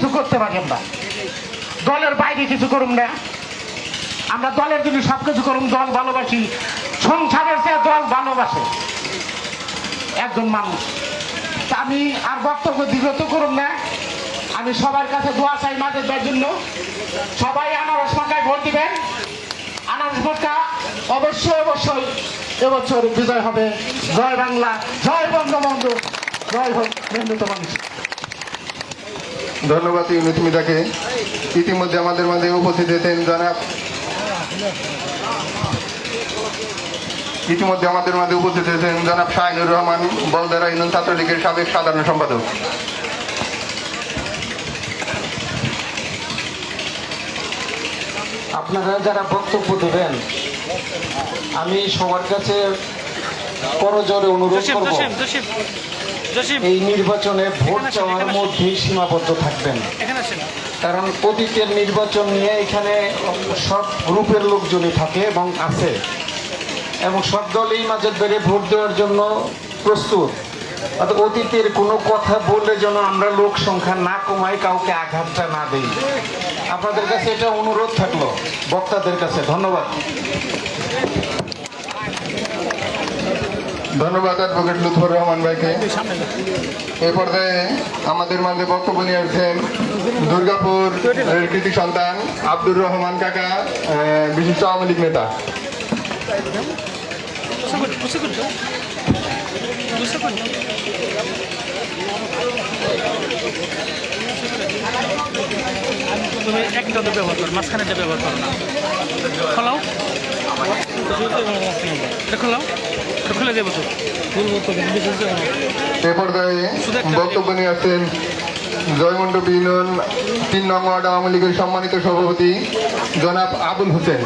কিছু করতে পারি। আমরা দলের বাইরে কিছু করুম না, আমরা দলের জন্য সবকিছু করুম। দল ভালোবাসি, সংসারের চেয়ে দল ভালোবাসে একজন মানুষ। তা আমি আর বক্তব্য দীর্ঘত করুম না। আমি সবার কাছে দোয়া চাই মাঝের দেওয়ার জন্য। সবাই আনারস মার্কায় ভোট দিবেন। আনারস মার্কা অবশ্যই অবশ্যই এবছর বিজয় হবে। জয় বাংলা, জয় বঙ্গবন্ধু, জয় হোক মেহনত মানুষ। ধন্যবাদ ইউনুস মিদাকে। ইতিমধ্যে আমাদের মাঝে উপস্থিত হয়েছেন জনাব শাহিনুর রহমান, বলদারা ইউনিয়ন ছাত্রলীগের সাবেক সাধারণ সম্পাদক। আপনারা যারা বক্তব্য দেবেন, আমি সবার কাছে করজোরে অনুরোধ করব এই নির্বাচনে ভোট চাওয়ার মধ্যেই সীমাবদ্ধ থাকবেন। কারণ অতীতের নির্বাচন নিয়ে এখানে সব গ্রুপের লোকজনই থাকে এবং আছে, এবং সব দলই মাঝের বেড়ে ভোট দেওয়ার জন্য প্রস্তুত। অতীতের কোনো কথা বললে যেন আমরা লোক সংখ্যা না কমাই, কাউকে আঘাতটা না দেই। আপনাদের কাছে এটা অনুরোধ থাকলো বক্তাদের কাছে। ধন্যবাদ। ধন্যবাদ অ্যাডভোকেট লুৎফর রহমান ভাইকে। এই পর্যায়ে আমাদের মাঝে বক্তব্য নিয়ে আসছেন দুর্গাপুর কৃতি সন্তান আব্দুর রহমান কাকা, বিশিষ্ট আওয়ামী লীগ নেতা। তুমি একটা ব্যবহার করো, মাঝখানে ব্যবহার করো না। খোলাও, খোলাও, খুলে দেবো তো। এ পর্যায়ে বক্তব্য নিয়ে আসছেন জয়মন্ডপ ইউনিয়ন ৩ নং ওয়ার্ড আওয়ামী লীগের সম্মানিত সভাপতি জনাব আবুল হোসেন।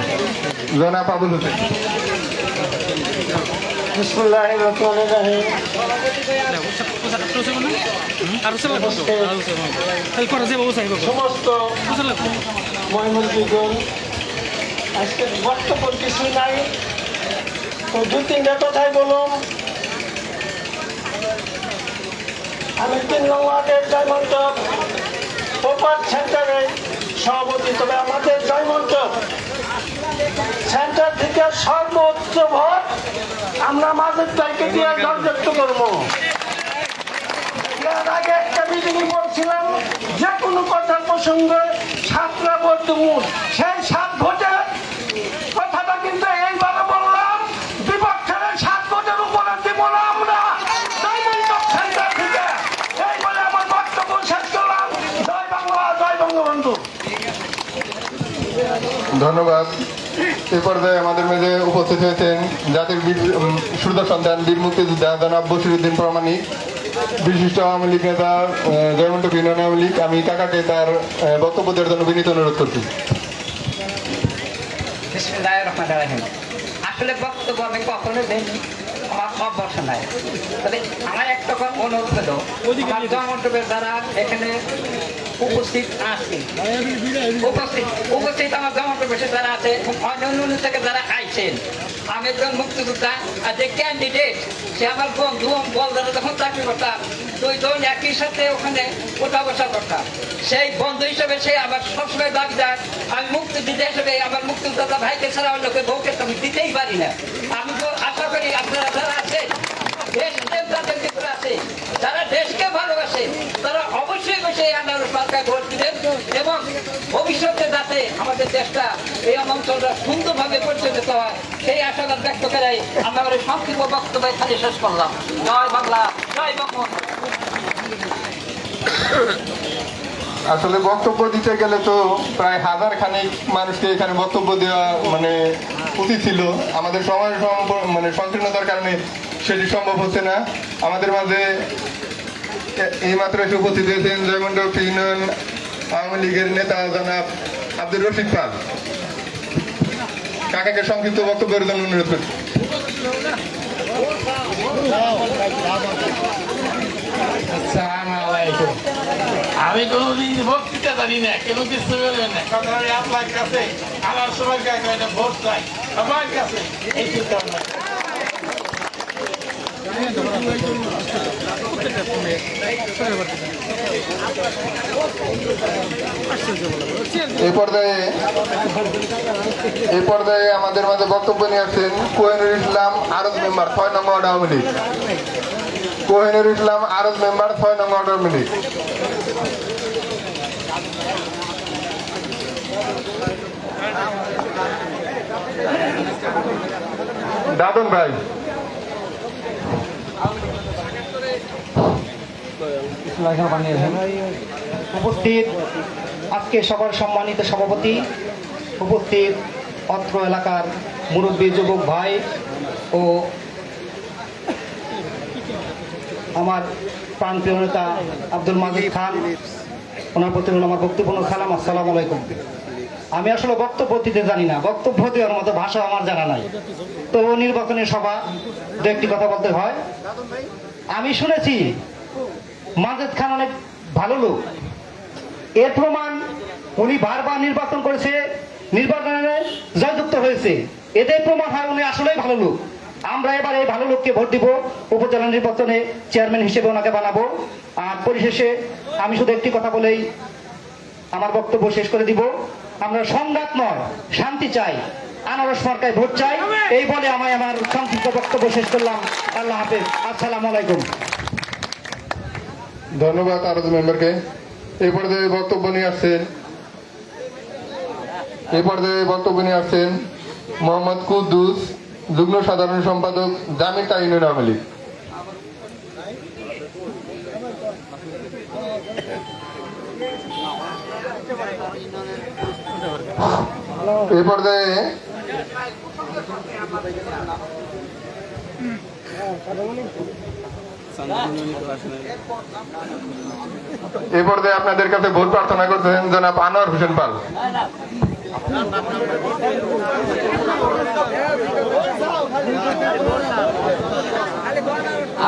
সমস্ত মহিমুদ্দিন, আজকে বক্তব্য কিছু নাই, তো 2-3টা কথাই বলুন। আমি 3 নং ওয়ার্ডের জয়মন্টপ পোপার সেন্টারে সভাপতি। তবে আমাদের জয়মন্টপ সেন্টার থেকে সর্বোচ্চ ভোট আমরা মাঝের তাইকে দিয়ে জয়যুক্ত করবো। এর আগে একটা মিটিং বলছিলাম, যে কোনো কথার প্রসঙ্গে 7টা ভোট দেবো। সেই 7 ভোটের কথাটা কিন্তু এইবারে বললাম, বিপক্ষের 7 ভোটের উপরে দিব না আমরা জয়মন্টপ সেন্টার থেকে। এই বলে আমার বক্তব্য শেষ করলাম। জয় বাংলা, জয় বঙ্গবন্ধু। ধন্যবাদ। এ পর্যায়ে আমাদের মাঝে উপস্থিত হয়েছেন জাতির সূর্য সন্তান বীর মুক্তিযোদ্ধা জনাব বশিরউদ্দিন প্রামাণিক, বিশিষ্ট আওয়ামী লীগ নেতা, জয়মন্টপ ইউনিয়ন আওয়ামী লীগ। আমি কাকাকে তার বক্তব্য দেওয়ার জন্য বিনীত অনুরোধ করছি। আসলে বক্তব্য আমি কখনো দেয়নি, আমার অভ্যাস নাই। তবে আমার একটা অনুরোধ হলো, আমার জয়মন্টপের যারা এখানে উপস্থিত আছে, উপস্থিত আমার জয়মন্টপের যারা আছে, অন্য থেকে যারা আইছেন, আমি একজন মুক্তিযোদ্ধা আর যে ক্যান্ডিডেট, সে আমার বন্ধু বলদারা যখন চাকরি করতাম, 2 জন একই সাথে ওখানে ওঠা বসা করতাম। সেই বন্ধু হিসেবে সে আমার সবসময় দাবিদার। আমি মুক্তিযোদ্ধা হিসেবে আমার মুক্তিযোদ্ধা ভাইকে ছাড়া লোকের বউকে আমি দিতেই পারি না। আমি তো আশা করি আপনারা যারা আছে, দেশপ্রেম যাদের ভিতরে আছে, যারা দেশকে ভালোবাসে, তারা অবশ্যই বসে আনারস মার্কায় ভোট দিবেন এবং ভবিষ্যতে যাতে আমাদের দেশটা এই অঞ্চলটা সুন্দরভাবে পরিচালিত হয়, সেই আশাবাদ ব্যক্ত করাই আমরা আমার সংক্ষিপ্ত বক্তব্য এখানে শেষ করলাম। জয় বাংলা, জয় বঙ্গবন্ধু। আসলে বক্তব্য দিতে গেলে তো প্রায় 1000 খানেক মানুষকে এখানে বক্তব্য দেওয়া উচিত ছিল। আমাদের সময় সংকীর্ণতার কারণে সেটি সম্ভব হচ্ছে না। আমাদের মাঝে এইমাত্র এসে উপস্থিত হয়েছেন জয়মন্টপ ইউনিয়ন আওয়ামী লীগের নেতা জনাব আব্দুর রশিদ পাল। কাকাকে সংক্ষিপ্ত বক্তব্যের জন্য অনুরোধ করছি। আমি কোনোদিন বক্তৃতা জানি না, কেন কিছু বলবেন না। আপনার কাছে আমার সবার কাছে ভোট চাই, সবার কাছে এই চিন্তা প্রত্যেকটা ফোনে সরে পড়তেছে আশ্চর্য বলা এই পর্যায়ে আমাদের মাঝে বক্তব্য নিয়ে আসছেন কোহিনুর ইসলাম আরজ মেম্বার 6 নং ওয়ার্ড আওয়ামী লীগ। কোহিনুর ইসলাম আরজ মেম্বার 6 নং ওয়ার্ড আওয়ামী লীগ। দাদন ভাই উপস্থিত আজকে সবার সম্মানিত সভাপতি, উপস্থিত অত্র এলাকার মুরব্বী যুবক ভাই ও আমার প্রাণপ্রিয় নেতা আব্দুল মাজিদ খান, ওনার প্রতি আমার বক্তব্য সালাম। আসসালামু আলাইকুম। আমি আসলে বক্তব্য দিতে জানি না, বক্তব্য দেওয়ার মতো ভাষা আমার জানা নাই, তো নির্বাচনের সভা দু একটি কথা বলতে হয়। আমি শুনেছি মাজেদ খান অনেক ভালো লোক, এর প্রমাণ উনি বারবার নির্বাচন করেছে, নির্বাচনে জয়যুক্ত হয়েছে, এদের প্রমাণ হয় উনি আসলেই ভালো লোক। আমরা এবার এই ভালো লোককে ভোট দিব, উপজেলা নির্বাচনে চেয়ারম্যান হিসেবে ওনাকে বানাবো। আর পরিশেষে আমি শুধু একটি কথা বলেই আমার বক্তব্য শেষ করে দিব, আমরা সংঘাত নয় শান্তি চাই, আনারস মার্কায় ভোট চাই, এই বলে আমি আমার সংক্ষিপ্ত বক্তব্য শেষ করলাম। আল্লাহ হাফেজ, আসসালামু আলাইকুম। ধন্যবাদ আরজ মেম্বারকে। এই পর্যায়ে বক্তব্য নিয়ে আসছেন মোহাম্মদ কুদ্দুস, যুগ্ম সাধারণ সম্পাদক জামিতা ইউনিয়ন আওয়ামী লীগ। এই পর্যায়ে আপনাদের কাছে ভোট প্রার্থনা করতেছেন জনাব আনোয়ার হোসেন পাল।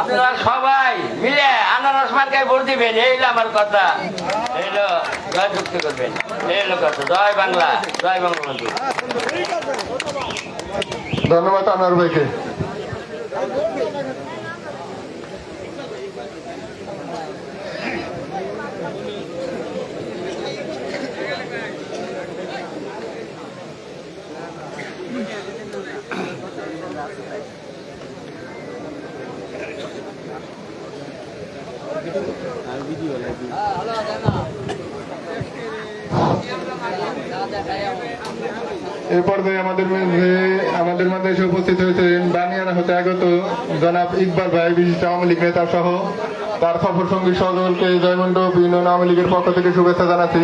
আপনারা সবাই মিলে আনারস মার্কায় ভোট দিবেন, এই হলো আমার কথা। এইলো জয় যুক্ত করবেন, এই হলো কথা। জয় বাংলা, জয় বঙ্গবন্ধু। ধন্যবাদ আনোয়ার ভাইকে। এই পর্যায়ে আমাদের মাঝে এসে উপস্থিত হয়েছেন বানিয়ানা হতে আগত জনাব ইকবাল ভাই, বিশিষ্ট আওয়ামী লীগ নেতা সহ তার সফর সঙ্গী সজলকে জয়মন্ডপ ইউনিয়ন আওয়ামী লীগের পক্ষ থেকে শুভেচ্ছা জানাচ্ছি।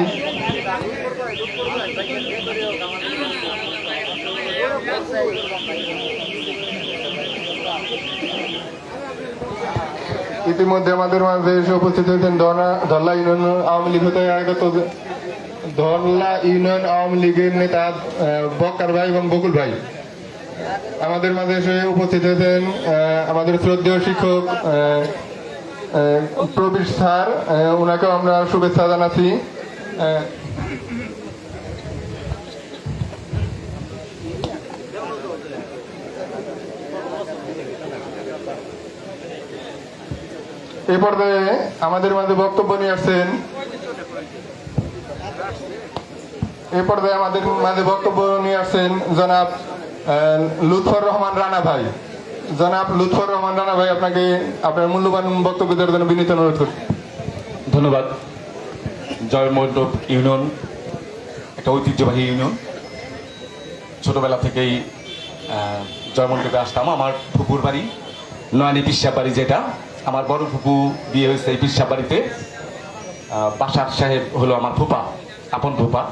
ইতিমধ্যে আমাদের মাঝে এসে উপস্থিত হয়েছেন ধরলা ইউনিয়ন আওয়ামী লীগ হতে আগত ধরলা ইউনিয়ন আওয়ামী লীগের নেতা বক্কার ভাই এবং বকুল ভাই। আমাদের মাঝে এসে উপস্থিত হয়েছেন আমাদের শ্রদ্ধেয় শিক্ষক প্রবীর স্যার, ওনাকেও আমরা শুভেচ্ছা জানাচ্ছি। এই পর্যায়ে আমাদের মাঝে বক্তব্য নিয়ে আসছেন জনাব লুৎফর রহমান রানা ভাই। জনাব লুৎফর রহমান রানা ভাই, আপনাকে আপনার মূল্যবান বক্তব্য দেওয়ার জন্য বিনীত অনুরোধ করি। ধন্যবাদ। জয়মন্ডপ ইউনিয়ন একটা ঐতিহ্যবাহী ইউনিয়ন। ছোটবেলা থেকেই জয়মন্ডপে আসতাম। আমার ফুপুর বাড়ি নয়ানি পিসা বাড়ি, যেটা আমার বড় ফুপু বিয়ে হয়েছে এই পিসা বাড়িতে। বাসার সাহেব হলো আমার ফুপা, আপন ফুপা।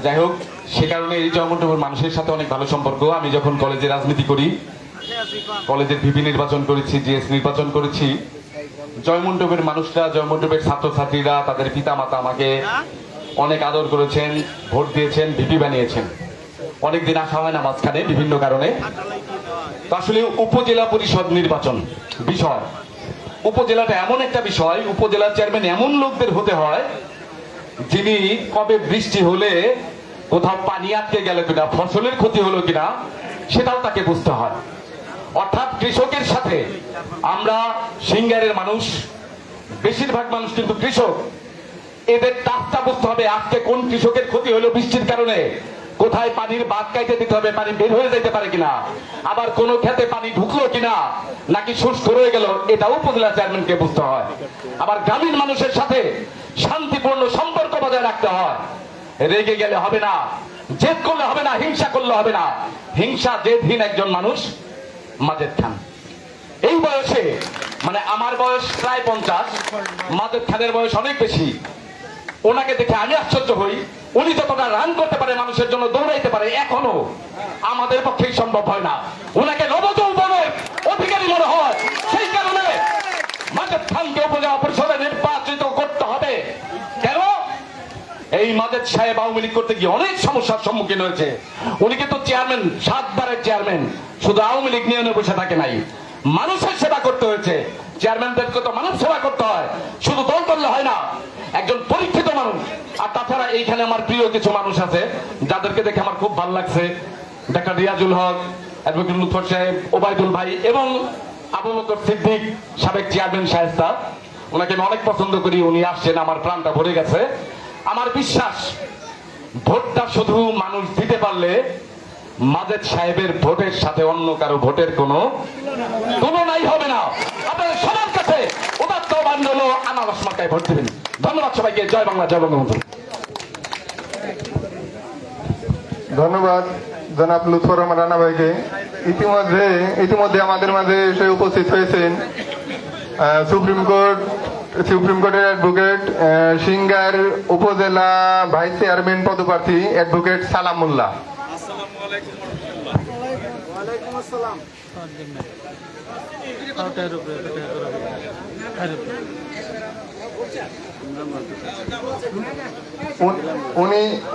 যাই হোক, সে কারণে এই জয়মন্ডপের মানুষের সাথে অনেক ভালো সম্পর্ক। আমি যখন কলেজে রাজনীতি করি, কলেজের ভিপি নির্বাচন করেছি, জিএস নির্বাচন করেছি, জয়মন্ডপের মানুষরা, জয়মন্ডপের ছাত্রছাত্রীরা, তাদের পিতা মাতা আমাকে অনেক আদর করেছেন, ভোট দিয়েছেন, ভিপি বানিয়েছেন। অনেকদিন আসা হয় না মাঝখানে বিভিন্ন কারণে। তো আসলে উপজেলা পরিষদ নির্বাচন বিষয়, উপজেলাটা এমন একটা বিষয়, উপজেলা চেয়ারম্যান এমন লোকদের হতে হয় যিনি কবে বৃষ্টি হলে কোথাও পানি আটকে গেল কিনা, ফসলের ক্ষতি হলো কিনা সেটাও তাকে বুঝতে হয়। অর্থাৎ কৃষকের সাথে আমরা সিঙ্গারের মানুষ, বেশিরভাগ মানুষ কিন্তু কৃষক, এদের টাচটা বুঝতে হবে আজকে কোন কৃষকের ক্ষতি হলো বৃষ্টির কারণে, কোথায় পানির বাঁধ কাইতে দিতে হবে, পানি বের হয়ে যেতে পারে কিনা, আবার কোন ক্ষেতে পানি ঢুকলো কিনা নাকি শুষ্ক রয়ে গেল, এটা উপজেলা চেয়ারম্যানকে বুঝতে হয়। আবার গ্রামীণ মানুষের সাথে শান্তিপূর্ণ সম্পর্ক বজায় রাখতে হয়। রেগে গেলে হবে না, জেদ করলে হবে না, হিংসা করলে হবে না। হিংসা জেদহীন একজন মানুষ মাজেদ খান। এই বয়সে, মানে আমার বয়স প্রায় 50, মাজেদ খানের বয়স অনেক বেশি। ওনাকে দেখে আমি আশ্চর্য হই, উনি যতটা রান করতে পারে, মানুষের জন্য দৌড়াইতে পারে, এখনো আমাদের পক্ষেই সম্ভব হয় না। ওনাকে নবযৌবনের অধিকারী মনে হয়। সেই কারণে মাজেদ খানকে উপজেলা পরিষদে নির্বাচিত করতে হবে। কেন? এই মাজেদ সাহেব আওয়ামী লীগ করতে গিয়ে অনেক সমস্যার সম্মুখীন হয়েছে। উনি কিন্তু চেয়ারম্যান, 7 বারের চেয়ারম্যান, শুধু আওয়ামী লীগ নিয়ে বসে থাকে নাই, মানুষের সেবা করতে হয়েছে। চেয়ারম্যানদেরকে তো মানুষ সেবা করতে হয়, শুধু দল করলে হয় না। একজন পরীক্ষিত মানুষ। আর তাছাড়া এইখানে আমার প্রিয় কিছু মানুষ আছে যাদেরকে দেখে আমার খুব ভালো লাগছে। ডাক্তার রিয়াজুল হক, অ্যাডভোকেট লুৎফর সাহেব, ওবায়দুল ভাই এবং আবু বকর সিদ্দিক, সাবেক চেয়ারম্যান শায়েস্তা, ওনাকে আমি অনেক পছন্দ করি। উনি আসছেন, আমার প্রাণটা ভরে গেছে। আমার বিশ্বাস ভোটটা শুধু মানুষ দিতে পারলে মাজেদ সাহেবের ভোটের সাথে অন্য কারো ভোটের কোনো তুলনাই হবে না। আপনাদের সবার কাছে উদাত্ত আহ্বান হলো আনারস মার্কায় ভোট দিবেন। ধন্যবাদ সবাইকে। জয় বাংলা, জয় বঙ্গবন্ধু। ধন্যবাদ জনাব লুৎফর রহমান রানা ভাইকে। ইতিমধ্যে আমাদের মাঝে এসে উপস্থিত হয়েছেন সুপ্রিম কোর্টের অ্যাডভোকেট, সিঙ্গার উপজেলা ভাইস চেয়ারম্যান পদপ্রার্থী অ্যাডভোকেট সালাম মোল্লা।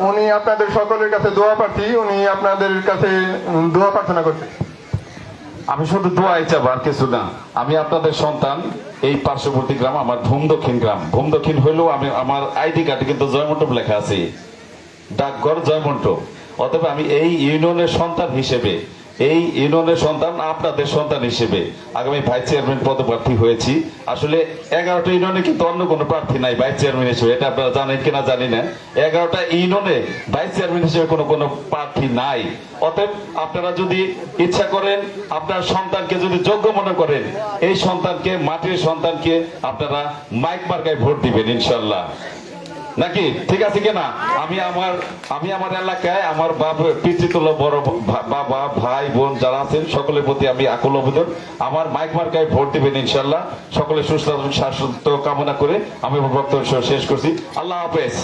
উনি আপনাদের সকলের কাছে দোয়া প্রার্থী, উনি আপনাদের কাছে দোয়া প্রার্থনা করছেন। আমি শুধু দোয়াই চাবো, আর কিছু না। আমি আপনাদের সন্তান। এই পার্শ্ববর্তী গ্রাম আমার ভূম দক্ষিণ গ্রাম। ভূম দক্ষিণ হইলেও আমি, আমার আইডি কার্ডে কিন্তু জয়মন্টপ লেখা আছে, ডাকঘর জয়মন্টপ। অতএব আমি এই ইউনিয়নের সন্তান হিসেবে, এই ইউনিয়নের সন্তান, আপনাদের সন্তান হিসেবে আগামী ভাইস চেয়ারম্যান পদপ্রার্থী হয়েছি। আসলে 11টা ইউনিয়নে কিন্তু অন্য কোনো প্রার্থী নাই ভাইস চেয়ারম্যান হিসেবে, এটা আপনারা জানেন কিনা জানি না। 11টা ইউনিয়নে ভাইস চেয়ারম্যান হিসেবে কোনো প্রার্থী নাই। অতএব আপনারা যদি ইচ্ছা করেন, আপনার সন্তানকে যদি যোগ্য মনে করেন, এই সন্তানকে, মাটির সন্তানকে আপনারা মাইক মার্কায় ভোট দিবেন ইনশাল্লাহ, নাকি? ঠিক আছে কিনা? আমি আমার এলাকায় আমার পিতৃতুল্য বড় বাবা, ভাই, বোন যারা আছেন সকলের প্রতি আমি আকুল আবেদন, আমার মাইক মার্কায় ভোট দিবেন ইনশাল্লাহ। সকলে সুস্থ স্বাস্থ্য কামনা করে আমি বক্তব্য শেষ করছি। আল্লাহ হাফেজ।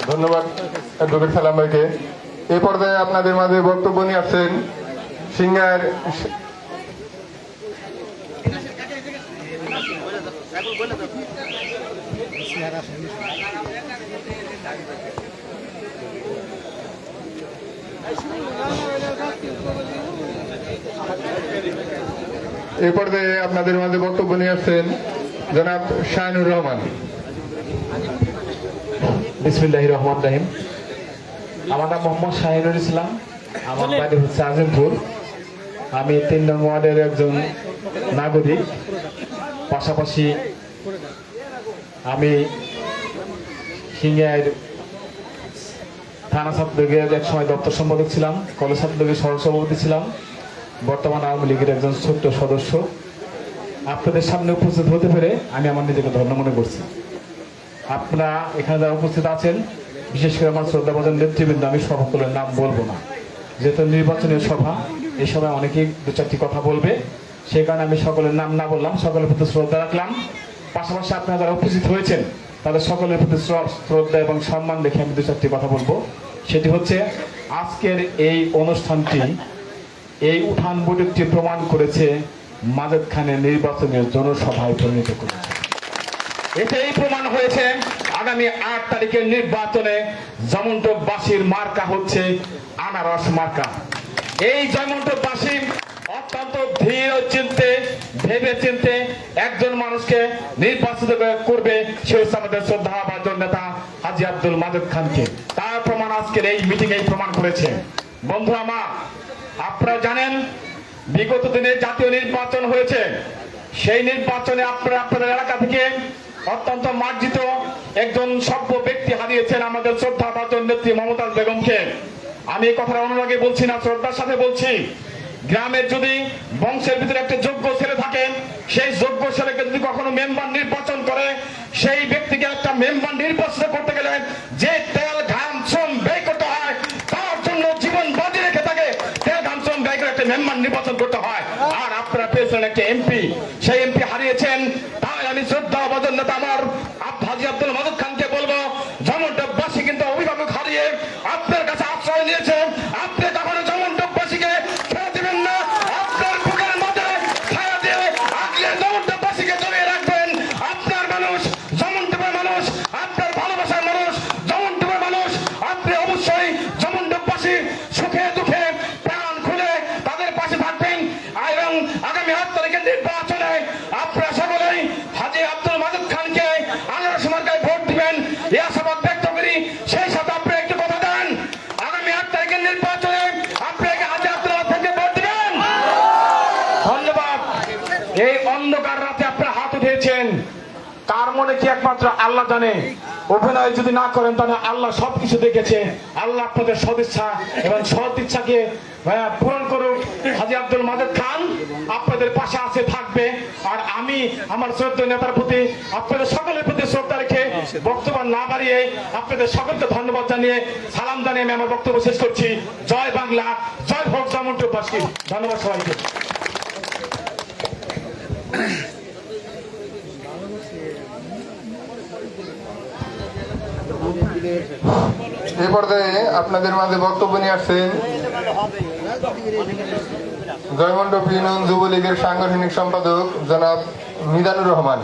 ধন্যবাদ অ্যাডভোকেট সালাম ভাইকে। এই পর্যায়ে আপনাদের মাঝে বক্তব্য নিয়ে আসছেন সিঙ্গার এই পর্যায়ে আপনাদের মাঝে বক্তব্য নিয়ে আসছেন জনাব শাহিনুর রহমান। বিসমিল্লাহির রহমানির রহিম। আমার নাম মোহাম্মদ শাহিনুর ইসলাম, আমার বাড়ি হচ্ছে আজিমপুর। আমি 3 নং ওয়ার্ডের একজন নাগরিক। পাশাপাশি আমি সিঙ্গাইর থানা ছাত্রলীগের এক সময় দপ্তর সম্পাদক ছিলাম, কলেজ ছাত্রলীগের সহসভাপতি ছিলাম, বর্তমান আওয়ামী লীগের একজন ছোট্ট সদস্য। আপনাদের সামনে উপস্থিত হতে পেরে আমি আমার নিজেকে ধন্য মনে করছি। আপনারা এখানে যারা উপস্থিত আছেন, বিশেষ করে আমার শ্রদ্ধাভাজন নেতৃবৃন্দ, আমি সকলের নাম বলবো না, যেহেতু নির্বাচনের সভা, এই সভায় অনেকেই 2-4টি কথা বলবে, সেই কারণে আমি সকলের নাম না বললাম, সকলের প্রতি শ্রদ্ধা রাখলাম। পাশাপাশি আপনারা যারা উপস্থিত হয়েছেন তাদের সকলের প্রতি শ্রদ্ধা এবং সম্মান রেখে আমি 2-4টি কথা বলবো। সেটি হচ্ছে, আজকের এই অনুষ্ঠানটি, এই উঠান বৈঠকটি প্রমাণ করেছে মাজেদ খানের নির্বাচনের জনসভায় পরিণত করেছে। এটাই প্রমাণ হয়েছে আগামী 8 তারিখের নির্বাচনে জয়মন্টপবাসীর মার্কা হচ্ছে আনারস মার্কা। এই জয়মন্টপবাসী অত্যন্ত ভেবে চিনতে একজন মানুষকে নির্বাচিত করবে, সে হচ্ছে আমাদের শ্রদ্ধাভাজন নেতা হাজী আব্দুল মাজেদ খানকে। তার প্রমাণ আজকের এই মিটিং এই প্রমাণ করেছে। বন্ধুরা আমার, আপনারা জানেন বিগত দিনে জাতীয় নির্বাচন হয়েছে, সেই নির্বাচনে আপনারা আপনাদের এলাকা থেকে অত্যন্ত মার্জিত একজন সভ্য ব্যক্তি হারিয়েছেন, আমাদের শ্রদ্ধাভাজন নেত্রী মমতাজ বেগমকে। আমি এই কথাটা অনুরাগে বলছি না, শ্রদ্ধার সাথে বলছি। গ্রামের যদি বংশের ভিতরে একটা যোগ্য ছেলে থাকে, সেই যোগ্য ছেলেকে যদি কখনো মেম্বার নির্বাচন করে, সেই ব্যক্তিকে একটা মেম্বার নির্বাচন করতে গেলে যে তেল ঘাম শ্রম ব্যয় করতে হয়, তার জন্য জীবন বাজি রেখে থাকে তেল ঘাম শ্রম ব্যয় করে একটা মেম্বার নির্বাচন করতে হয়। আর আপনারা পেয়েছেন একটা এমপি, সেই এমপি হারিয়েছেন। তাই আমি শ্রদ্ধা ভজন নেতা আমার হাজী আব্দুল মাজিদ খানকে বলবো, জমনটপবাসী কিন্তু অভিভাবক হারিয়ে আপনার কাছে আশ্রয় নিয়েছে। আপনি কখনো জমনটপবাসীকে ছেড়ে দিবেন না, আপনার বুকের মধ্যে ছায়া দিয়ে আগলে জমনটপবাসীকে জড়িয়ে রাখবেন। আপনার মানুষ, জমনটপের মানুষ, আপনার ভালোবাসার মানুষ, জমনটপের মানুষ। আপনি অবশ্যই জমনটপবাসী সুখে দুঃখে প্রাণ খুলে তাদের পাশে থাকবেন। এবং আগামী 8 তারিখের নির্বাচনে আপনারা সকলেই হাজী আব্দুল মাজিদ খানকে আনারস মার্কায় ভোট দিবেন, এই আশাবাদ ব্যক্ত করি। সেই সাথে আপনি একটু কথা দেন, আগামী 8 তারিখের নির্বাচনে আপনাকে হাজী আব্দুল মাজিদ খানকে ভোট দিবেন। ধন্যবাদ। এই অন্ধকার রাতে আপনারা হাত উঠিয়েছেন, কার মনে কি একমাত্র আল্লাহ জানে। অভিনয় যদি না করেন তাহলে আল্লাহ সবকিছু দেখেছে। আল্লাহ আপনাদের সদিচ্ছা এবং সৎ ইচ্ছাকে পূরণ করুক। হাজী আব্দুল মাজিদ খান আপনাদের পাশে আছে, থাকবে। আর আমি আমার শ্রদ্ধেয় নেতার প্রতি, আপনাদের সকলের প্রতি শ্রদ্ধা রেখে বক্তব্য না বাড়িয়ে আপনাদের সকলকে ধন্যবাদ জানিয়ে, সালাম জানিয়ে আমি আমার বক্তব্য শেষ করছি। জয় বাংলা, জয় হোক জমনটপবাসী। ধন্যবাদ সবাইকে। এই পর্যায়ে আপনাদের মাঝে বক্তব্য নিয়ে আসছেন জয়মন্ডপ ইউনিয়ন যুবলীগের সাংগঠনিক সম্পাদক জনাব মিজানুর রহমান।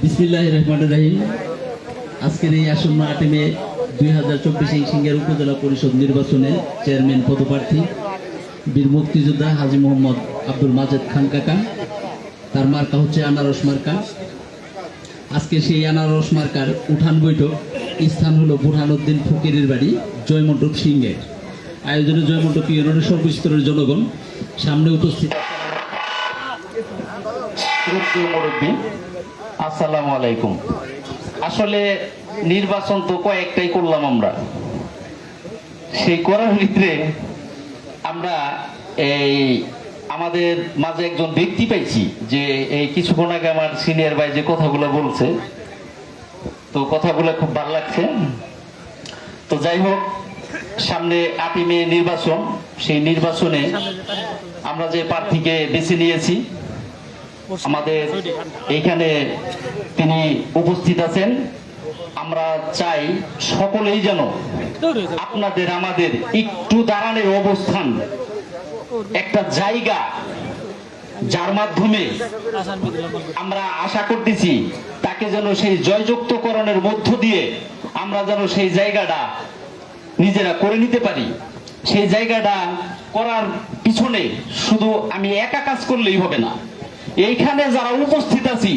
বিসমিল্লাহির রহমানির রহিম। আজকের এই আসন্ন 8 মে 2024 সিঙ্গার উপজেলা পরিষদ নির্বাচনে চেয়ারম্যান পদপ্রার্থী বীর মুক্তিযোদ্ধা হাজী মোহাম্মদ আব্দুল মাজিদ খান কাকা, তার মার্কা হচ্ছে আনারস মার্কা। আজকে সেই আনারস মার্কার উঠান বৈঠক, স্থান হলো বুরহানুদ্দিন ফকিরের বাড়ি, জয়মন্টপ সিঙ্গের আয়োজনে জয়মন্টপ ইউনিয়নের সর্বস্তরের জনগণ সামনে উপস্থিত। আসসালামু আলাইকুম। আসলে নির্বাচন তো কয়েকটাই করলাম আমরা, সেই করার ভিতরে আমরা এই আমাদের মাঝে একজন ব্যক্তি পাইছি যে এই কিছুক্ষণ আগে আমার সিনিয়র ভাই যে কথাগুলো বলছে, তো কথাগুলো খুব ভালো লাগছে। তো যাই হোক, সামনে 8 মে নির্বাচন, সেই নির্বাচনে আমরা যে প্রার্থীকে বেছে নিয়েছি, আমাদের এইখানে তিনি উপস্থিত আছেন। আমরা চাই সকলেই যেন আপনাদের আমাদের একটু দাঁড়ানোর অবস্থান, একটা জায়গা যার মাধ্যমে আমরা আশা করতেছি তাকে যেন সেই জয়যুক্তকরণের মধ্য দিয়ে আমরা যেন সেই জায়গাটা নিজেরা করে নিতে পারি। সেই জায়গাটা করার পিছনে শুধু আমি একা কাজ করলেই হবে না, এইখানে যারা উপস্থিত আছি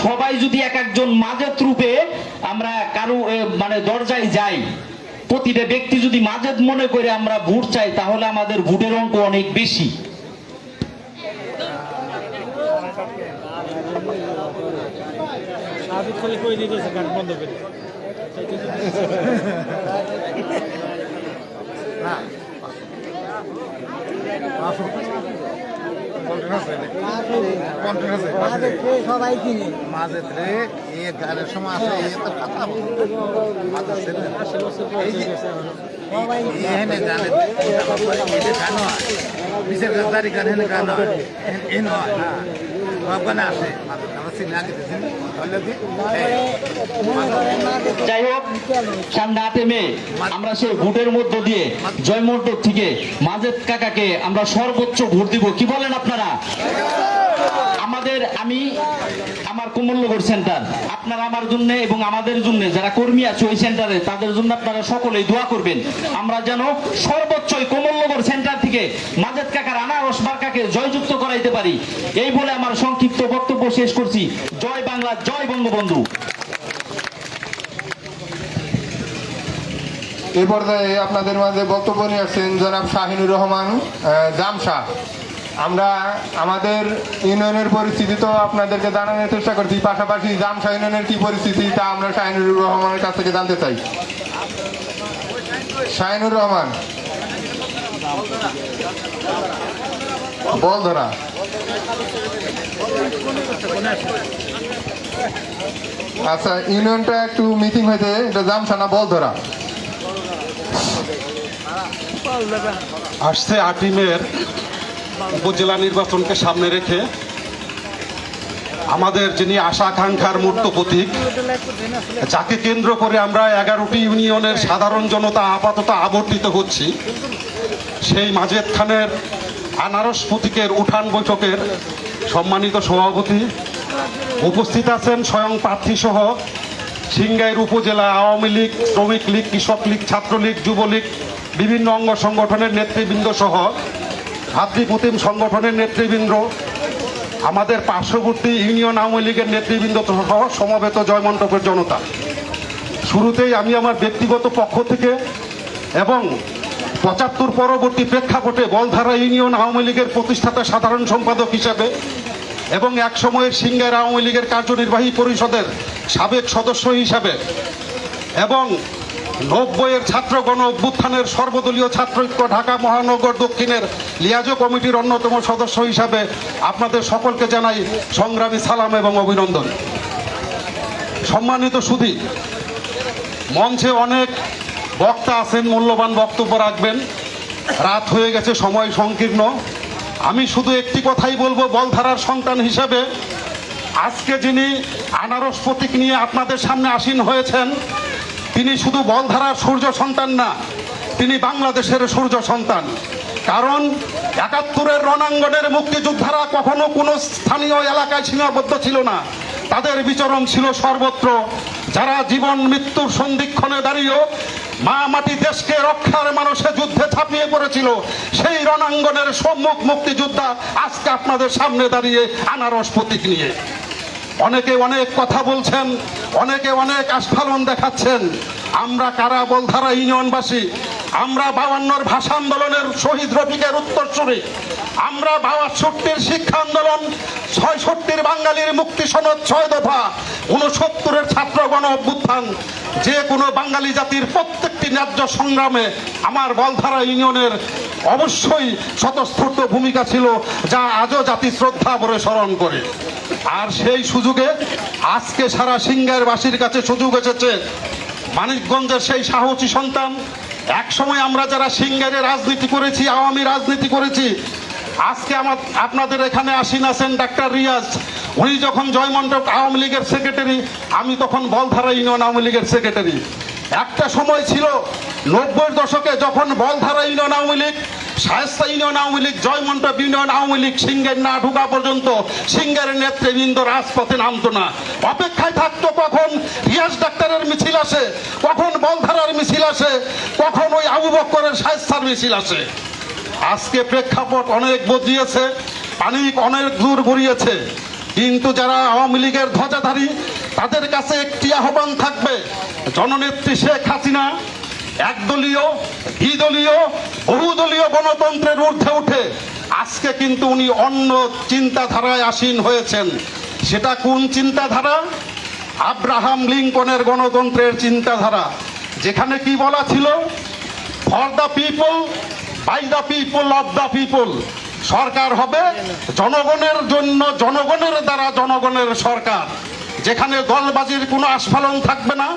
সবাই যদি এক একজন মাজেদ রূপে আমরা কারো মানে দরজায় যাই, প্রতিটা ব্যক্তি যদি মাজেদ মনে করে আমরা ভোট চাই, তাহলে আমাদের ভোটের অঙ্ক অনেক বেশি। সবাই কিনে মাজেদ রে এই গানের সময় আছে, এই তো কথা মাজেদ ছেলে এখানে গানে এটা গান হয়, বিশেষ গাড়ি গান এখানে গান হয়, এ নয় হ্যাঁ সব গানে আসে আমরা চিনি আগে চিনি। যাই হোক, সামনে 8 মে আমরা সেই ভোটের মধ্য দিয়ে জয়মন্টপ থেকে মাজেদ কাকাকে আমরা সর্বোচ্চ ভোট দিব। কি বলেন আপনারা? আমার কমলনগর সেন্টার, আপনারা আমার জন্য এবং আমাদের জন্য যারা কর্মী আছে ওই সেন্টারে, তাদের জন্য আপনারা সকলেই দোয়া করবেন। আমরা যেন সর্বোচ্চই কমলনগর সেন্টার থেকে মাজেদ কাকার আনারস মার্কাকে জয়যুক্ত করাইতে পারি। এই বলে আমার সংক্ষিপ্ত বক্তব্য শেষ করছি। জয় বাংলা, জয় বঙ্গবন্ধু। এই পর্যায়ে আপনাদের মাঝে বক্তব্য নিয়ে আসছেন জনাব শাহিনুর রহমান জামশা। আমরা আমাদের ইউনিয়নের পরিস্থিতি তো আপনাদেরকে জানানোর চেষ্টা করছি, পাশাপাশি জামশা ইউনিয়নের কি পরিস্থিতি তা আমরা শাহিনুর রহমানের কাছ থেকে জানতে চাই। শাহিনুর রহমান, বলধরা। আচ্ছা, ইউনিয়নটা একটু মিটিং হয়েছে, এটা জামশা না বলধরা? আসছে 8ই মের উপজেলা নির্বাচনকে সামনে রেখে আমাদের যিনি আশা আকাঙ্ক্ষার মূর্ত প্রতীক, যাকে কেন্দ্র করে আমরা 11টি ইউনিয়নের সাধারণ জনতা আপাতত আবর্তিত হচ্ছি, সেই মাজেদ খানের আনারস প্রতীকের উঠান বৈঠকের সম্মানিত সভাপতি, উপস্থিত আছেন স্বয়ং প্রার্থী সহ সিংগাইর উপজেলা আওয়ামী লীগ, শ্রমিক লীগ, কৃষক লীগ, ছাত্রলীগ, যুবলীগ, বিভিন্ন অঙ্গ সংগঠনের নেতৃবৃন্দ সহ ভাতৃপ্রতিম সংগঠনের নেতৃবৃন্দ, আমাদের পার্শ্ববর্তী ইউনিয়ন আওয়ামী লীগের নেতৃবৃন্দ সহ সমবেত জয়মণ্ডপের জনতা। শুরুতেই আমি আমার ব্যক্তিগত পক্ষ থেকে এবং 75 পরবর্তী প্রেক্ষাপটে বলধারা ইউনিয়ন আওয়ামী লীগের প্রতিষ্ঠাতা সাধারণ সম্পাদক হিসাবে এবং এক সময়ের সিংগাইর আওয়ামী লীগের কার্যনির্বাহী পরিষদের সাবেক সদস্য হিসাবে এবং 90-এর ছাত্র গণ অভ্যুত্থানের সর্বদলীয় ছাত্রৈক্য ঢাকা মহানগর দক্ষিণের লিয়াজো কমিটির অন্যতম সদস্য হিসাবে আপনাদের সকলকে জানাই সংগ্রামী সালাম এবং অভিনন্দন। সম্মানিত সুধী, মঞ্চে অনেক বক্তা আছেন, মূল্যবান বক্তব্য রাখবেন, রাত হয়ে গেছে, সময় সংকীর্ণ। আমি শুধু একটি কথাই বলবো, বলধারার সন্তান হিসেবে আজকে যিনি আনারস প্রতীক নিয়ে আপনাদের সামনে আসীন হয়েছেন, তিনি শুধু বলধারার সূর্য সন্তান না, তিনি বাংলাদেশের সূর্য সন্তান। কারণ 71-এর রণাঙ্গনের মুক্তিযোদ্ধারা কখনো কোনো স্থানীয় এলাকায় সীমাবদ্ধ ছিল না, তাদের বিচরণ ছিল সর্বত্র। যারা জীবন মৃত্যুর সন্ধিক্ষণে দাঁড়িয়েও মা মাটি দেশকে রক্ষার মানুষে যুদ্ধে ঝাঁপিয়ে পড়েছিল, সেই রণাঙ্গনের সম্মুখ মুক্তিযোদ্ধা আজকে আপনাদের সামনে দাঁড়িয়ে আনারস প্রতীক নিয়ে। অনেকে অনেক কথা বলছেন, অনেকে অনেক আস্ফালন দেখাচ্ছেন। আমরা কারা বলধারা ইউনিয়নবাসী, আমরা 52-র ভাষা আন্দোলনের শহীদ রফিকের উত্তরসূরি, আমরা 62-র শিক্ষা আন্দোলন, 66-র বাঙালির মুক্তি সনদ 6 দফা, 69-এর ছাত্র গণ অভ্যুত্থান, যে কোনো বাঙালি জাতির প্রত্যেকটি ন্যায্য সংগ্রামে আমার বলধারা ইউনিয়নের অবশ্যই স্বতঃস্ফূর্ত ভূমিকা ছিল, যা আজও জাতি শ্রদ্ধা ভরে স্মরণ করে। আর সেই সুযোগে আজকে সারা সিংগাইরবাসীর কাছে সুযোগ এসেছে। মানিকগঞ্জের সেই সাহসী সন্তান, এক সময় আমরা যারা সিংগাইরে রাজনীতি করেছি, আওয়ামী রাজনীতি করেছি, আজকে আপনাদের এখানে আসীন আছেন ডাক্তার রিয়াজ। উনি যখন জয়মণ্ডপ আওয়ামী লীগের সেক্রেটারি, আমি তখন বলধারা ইউনিয়ন আওয়ামী লীগের সেক্রেটারি। একটা সময় ছিল 90-এর দশকে, যখন Baldhara union Awami League, Shayesta union Awami League, Joymontop union Awami League Singair না ঢোকা পর্যন্ত সিংগাইরের নেতৃবৃন্দ রাজপথে নামতো না, অপেক্ষায় থাকতো কখন রিয়াজ ডাক্তারের মিছিল আসে, কখন বলধারার মিছিল আসে, কখন ওই আবু বক্করের শায়েস্তার মিছিল আসে। আজকে প্রেক্ষাপট অনেক বদলিয়েছে, পানিক অনেক দূর গড়িয়েছে, কিন্তু যারা আওয়ামী লীগের ধ্বজাধারী তাদের কাছে একটি আহ্বান থাকবে, জননেত্রী শেখ হাসিনা একদলীয়, দ্বিদলীয়, বহুদলীয় গণতন্ত্রের ঊর্ধ্বে উঠে আজকে কিন্তু উনি অন্য চিন্তাধারায় আসীন হয়েছেন। সেটা কোন চিন্তাধারা? আব্রাহাম লিঙ্কনের গণতন্ত্রের চিন্তাধারা, যেখানে কি বলা ছিল, for the people, by the people, of the people. সরকার হবে জনগণের জন্য, জনগণের দ্বারা জনগণের সরকার, যেখানে দলবাজির কোনো আস্ফালন থাকবে না,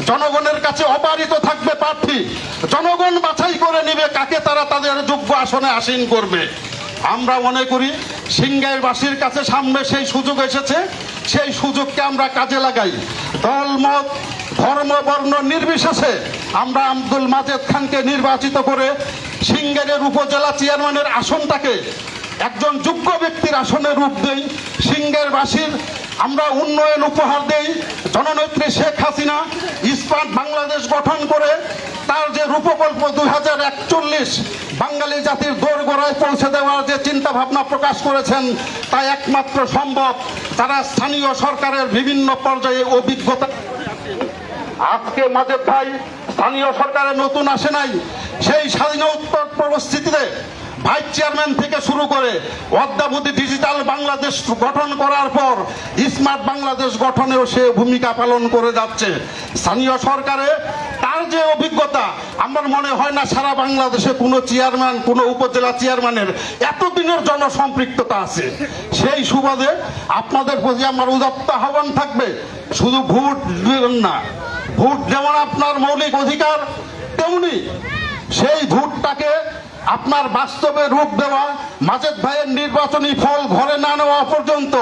জনগণের কাছে অবারিত থাকবে প্রার্থী, জনগণ বাছাই করে নেবে কাকে তারা তাদের যোগ্য আসনে আসীন করবে। আমরা মনে করি সিংগাইরবাসীর কাছে সামনে সেই সুযোগ এসেছে, সেই সুযোগকে আমরা কাজে লাগাই। দল মত ধর্ম বর্ণ নির্বিশেষে আমরা আব্দুল মাজেদ খানকে নির্বাচিত করে সিংগাইরের উপজেলা চেয়ারম্যানের আসনটাকে একজন যোগ্য ব্যক্তির আসনে রূপ দেই, সিংহেরবাসীর আমরা উন্নয়ন উপহার দেই। জননেত্রী শেখ হাসিনা স্মার্ট বাংলাদেশ গঠন করে তার যে রূপকল্প 2041 বাঙালি জাতির দোরগোড়ায় পৌঁছে দেওয়ার যে চিন্তা ভাবনা প্রকাশ করেছেন, তা একমাত্র সম্ভব তারা স্থানীয় সরকারের বিভিন্ন পর্যায়ে অভিজ্ঞতা। আজকে মাজেদ ভাই স্থানীয় সরকারে নতুন আসে নাই, সেই স্বাধীনোত্তর পরিস্থিতিতে ভাইস চেয়ারম্যান থেকে শুরু করে অদ্যাবধি ডিজিটাল বাংলাদেশ গঠন করার পর স্মার্ট বাংলাদেশ গঠনেও সে ভূমিকা পালন করে যাচ্ছে। স্থানীয় সরকারে তার যে অভিজ্ঞতা, আমার মনে হয় না সারা বাংলাদেশে কোনো চেয়ারম্যান, কোনো উপজেলা চেয়ারম্যানের এতদিনের জনসম্পৃক্ততা আছে। সেই সুবাদে আপনাদের প্রতি আমার উদাত্ত আহ্বান থাকবে, শুধু ভোট দেবেন না, ভোট যেমন আপনার মৌলিক অধিকার, তেমনি সেই ভোটটাকে আপনার বাস্তবে রূপ দেওয়া, মাজেদ ভাইয়ের নির্বাচনী ফল ঘরে না নেওয়া পর্যন্ত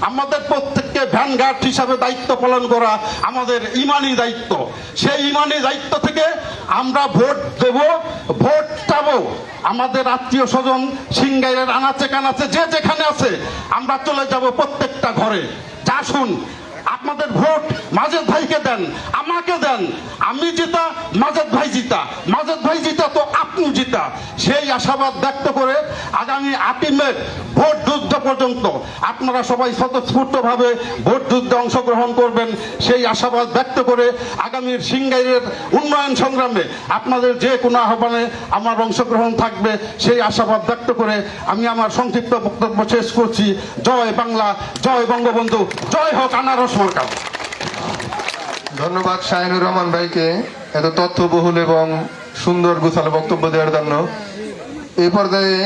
আমাদের প্রত্যেককে ভ্যানগার্ড হিসাবে দায়িত্ব পালন করা আমাদের ইমানি দায়িত্ব। সেই ইমানি দায়িত্ব থেকে আমরা ভোট দেব, ভোট চাবো। আমাদের আত্মীয় স্বজন সিংগাইয়ের আনাচে কানাচে যে যেখানে আছে আমরা চলে যাব প্রত্যেকটা ঘরে। যা শুন, আপনাদের ভোট মাজেদ ভাইকে দেন, আমাকে দেন, আমি জিতা, মাজেদ ভাই জিতা, মাজেদ ভাই জিতা তো আপনি জিতা। সেই আশাবাদ ব্যক্ত করে আগামী 8 মে ভোট যুদ্ধ পর্যন্ত আপনারা সবাই স্বতঃস্ফূর্তভাবে ভোট যুদ্ধে অংশগ্রহণ করবেন, সেই আশাবাদ ব্যক্ত করে আগামীর সিংগাইরের উন্নয়ন সংগ্রামে আপনাদের যে কোনো আহ্বানে আমার অংশগ্রহণ থাকবে, সেই আশাবাদ ব্যক্ত করে আমি আমার সংক্ষিপ্ত বক্তব্য শেষ করছি। জয় বাংলা, জয় বঙ্গবন্ধু, জয় হোক আনারস মার্কা। ধন্যবাদ শাহিনুর রহমান ভাইকে এত তথ্যবহুল এবং সুন্দর গোছালো বক্তব্য দেওয়ার জন্য। এই পর্যায়ে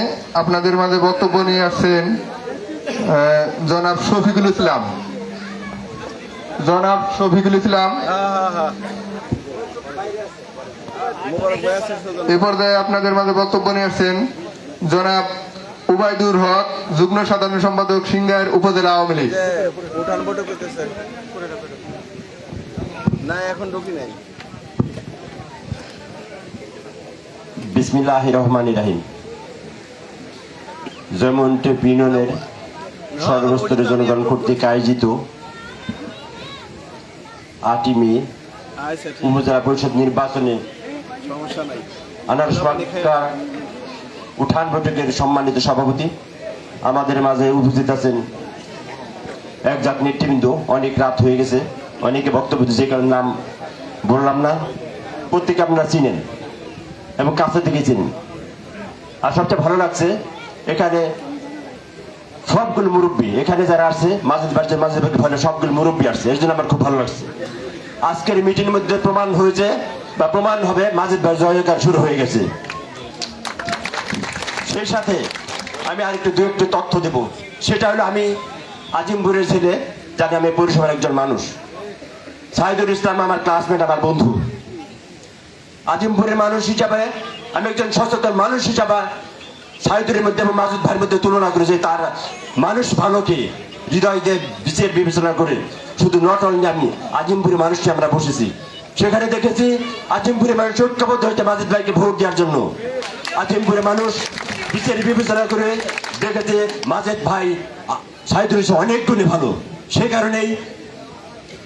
আপনাদের মাঝে বক্তব্য নিয়ে আসছেন জনাব শফিকুল ইসলাম। জনাব শফিকুল ইসলাম এই পর্যায়ে আপনাদের মাঝে বক্তব্য নিয়ে আসছেন জনাব উবাইদুর হক, যুগ্ম সাধারণ সম্পাদক, সিংগাইর উপজেলা আওয়ামী লীগ। বিসমিল্লাহির রহমানির রহিম। জয়মন্টেপ ইউনিয়নের সর্বস্তরের জনগণ কর্তৃক আয়োজিত 8 মে উপজেলা পরিষদ নির্বাচনে আনারস মার্কা উঠান বৈঠকের সম্মানিত সভাপতি, আমাদের মাঝে উপস্থিত আছেন এক জাত নেতৃবৃন্দ। অনেক রাত হয়ে গেছে, অনেকে বক্তব্য যে কারণে নাম বললাম না, প্রত্যেকে আপনারা চিনেন এবং কাছে থেকে চিনেন। আর সবচেয়ে ভালো লাগছে এখানে সবগুলো মুরব্বী, এখানে যারা আসছে মাজেদ ভাই সবগুলো মুরব্বী আসছে, এর জন্য আমার খুব ভালো লাগছে। আজকের মিটিং এর মধ্যে প্রমাণ হয়েছে বা প্রমাণ হবে মাজেদ ভাই জয়গান শুরু হয়ে গেছে। সেই সাথে আমি আরেকটু দু একটু তথ্য দেব, সেটা হলো আমি আজিমপুরের ছেলে, যাকে আমি পৌরসভার একজন মানুষ। সাইদুল ইসলাম আমার ক্লাসমেট, আমার বন্ধু। আজিমপুরের মানুষ হিসাবে আমি একজন সচেতন মানুষ হিসাবে সাইদুরের মধ্যে এবং মাজেদ ভাইয়ের মধ্যে তুলনা করে যে তার মানুষ ভালোকে হৃদয় দিয়ে বিচার বিবেচনা করে শুধু নট অনলি আমি আজিমপুরের মানুষকে আমরা বসেছি, সেখানে দেখেছি আজিমপুরের মানুষ ঐক্যবদ্ধ হয়েছে মাজেদ ভাইকে ভোট দেওয়ার জন্য। আজিমপুরের মানুষ বিচার বিবেচনা করে দেখেছে মাজেদ ভাই সাইদুর অনেক গুণে ভালো, সেই কারণেই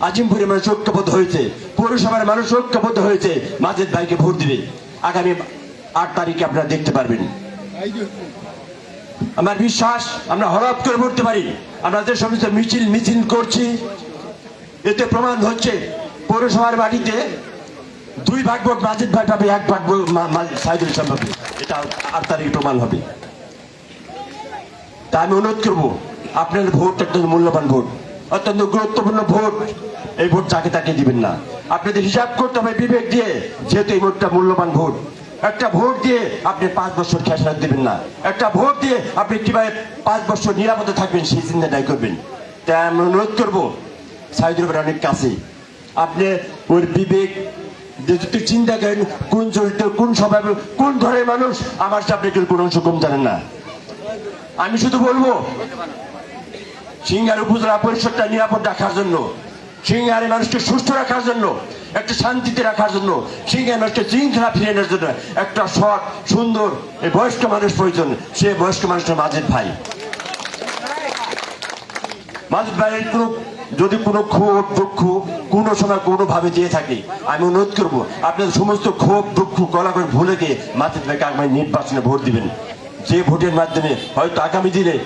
আজিমপুরের মানুষ ঐক্যবদ্ধ হয়েছে, পৌরসভার মানুষ ঐক্যবদ্ধ হয়েছে মাজেদ ভাইকে ভোট দিবে। আগামী 8 তারিখে আপনারা দেখতে পারবেন। আমার বিশ্বাস আমরা হঠাৎ করে বলতে পারি, আমরা যে সমস্ত মিছিল করছি এতে প্রমাণ হচ্ছে পৌরসভার বাড়িতে 2 ভাগ ভোট মাজেদ ভাই পাবে, 1 ভাগ ভোট সাইদুল ইসলাম পাবে। এটা 8 তারিখে প্রমাণ হবে। তা আমি অনুরোধ করবো, আপনার ভোট অত্যন্ত মূল্যবান ভোট, অত্যন্ত গুরুত্বপূর্ণ ভোট। এই ভোট যাকে তাকে দিবেন না, আপনাদের হিসাব করতে হবে বিবেক দিয়ে, যেহেতু এই ভোটটা মূল্যবান ভোট। একটা ভোট দিয়ে আপনি 5 বছর খেসারত দিবেন না, একটা ভোট দিয়ে আপনি কিভাবে 5 বছর নিরাপদে থাকবেন সেই চিন্তাটাই করবেন। তাই আমি অনুরোধ করবো, সাইদুর ভাই অনেক কাছে, আপনি ওর বিবেক যদি চিন্তা করেন কোন চরিত্র, কোন স্বভাব, কোন ধরনের মানুষ, আমার সাথে আপনি কোন অংশ কম জানেন না। আমি শুধু বলবো সিংহার উপজেলা পরিষদটা নিরাপদ রাখার জন্য, সিংহারের মানুষকে সুস্থ রাখার জন্য একটা শান্তিতে রাখার জন্য, সিংহের মানুষকে শৃঙ্খলা ফিরিয়ে আনার জন্য একটা সৎ সুন্দর এই বয়স্ক মানুষ প্রয়োজন। সে বয়স্ক মানুষটা মাজেদ ভাই। মাজেদ ভাইয়ের যদি কোনো ক্ষোভ দুঃখ কোনো সময় কোনোভাবে দিয়ে থাকে, আমি অনুরোধ করবো আপনাদের সমস্ত ক্ষোভ দুঃখ কলা করে ভুলে গিয়ে মাজেদ ভাইকে আগামী নির্বাচনে ভোট দিবেন। যে ভোটের মাধ্যমে হয়তো আগামী দিনে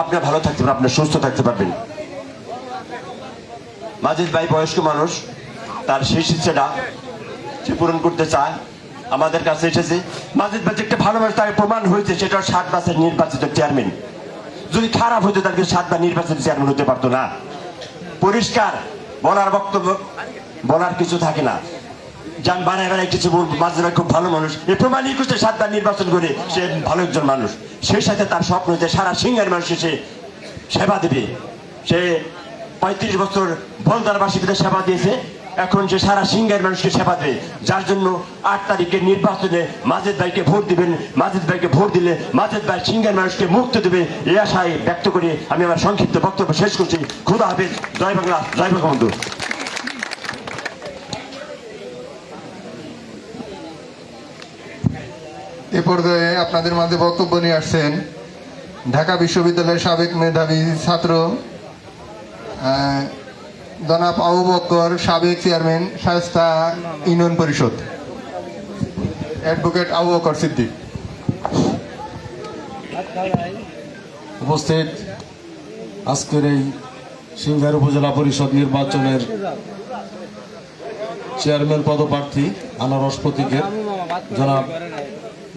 আপনার ভালো থাকতে পারবেন, আপনার সুস্থ থাকতে পারবেন। মাজেদ ভাই বয়স্ক মানুষ, তার শেষ ইচ্ছেটা সে পূরণ করতে চায়, আমাদের কাছে এসেছে। মাজেদ ভাই একটা ভালো মানুষ, তার প্রমাণ হয়েছে, সেটা 7 বছর নির্বাচিত চেয়ারম্যান। যদি খারাপ হতো তাকে 7 বার নির্বাচিত চেয়ারম্যান হতে পারতো না। পরিষ্কার বলার বক্তব্য বলার কিছু থাকে না, যে আমি বানায় বানায় কিছু বলবো। মাজেদ ভাই খুব ভালো মানুষ, এ প্রমাণই করছে 7 বার নির্বাচন করে সে ভালো একজন মানুষ। সেই সাথে তার স্বপ্ন হচ্ছে সারা সিংহের মানুষকে সে সেবা দেবে। সে 35 বছর বলদারবাসীকে সেবা দিয়েছে, এখন সে সারা সিংহের মানুষকে সেবা দেবে। যার জন্য 8 তারিখের নির্বাচনে মাজেদ ভাইকে ভোট দিবেন। মাজেদ ভাইকে ভোট দিলে মাজেদ ভাই সিংহের মানুষকে মুক্তি দেবে, এই আশায় ব্যক্ত করে আমি আমার সংক্ষিপ্ত বক্তব্য শেষ করছি। খোদা হাফেজ। জয় বাংলা, জয় বঙ্গবন্ধু। এ পর্যায়ে আপনাদের মাঝে বক্তব্য নিয়ে আসছেন ঢাকা বিশ্ববিদ্যালয়ের সাবেক মেধাবী ছাত্র জনাব আবু বকর, সাবেক চেয়ারম্যান শায়েস্তা ইউনিয়ন পরিষদ, অ্যাডভোকেট আবু বকর সিদ্দিক। উপস্থিত আজকের এই সিংহের উপজেলা পরিষদ নির্বাচনের চেয়ারম্যান পদপ্রার্থী আনারস প্রতীকের জনাব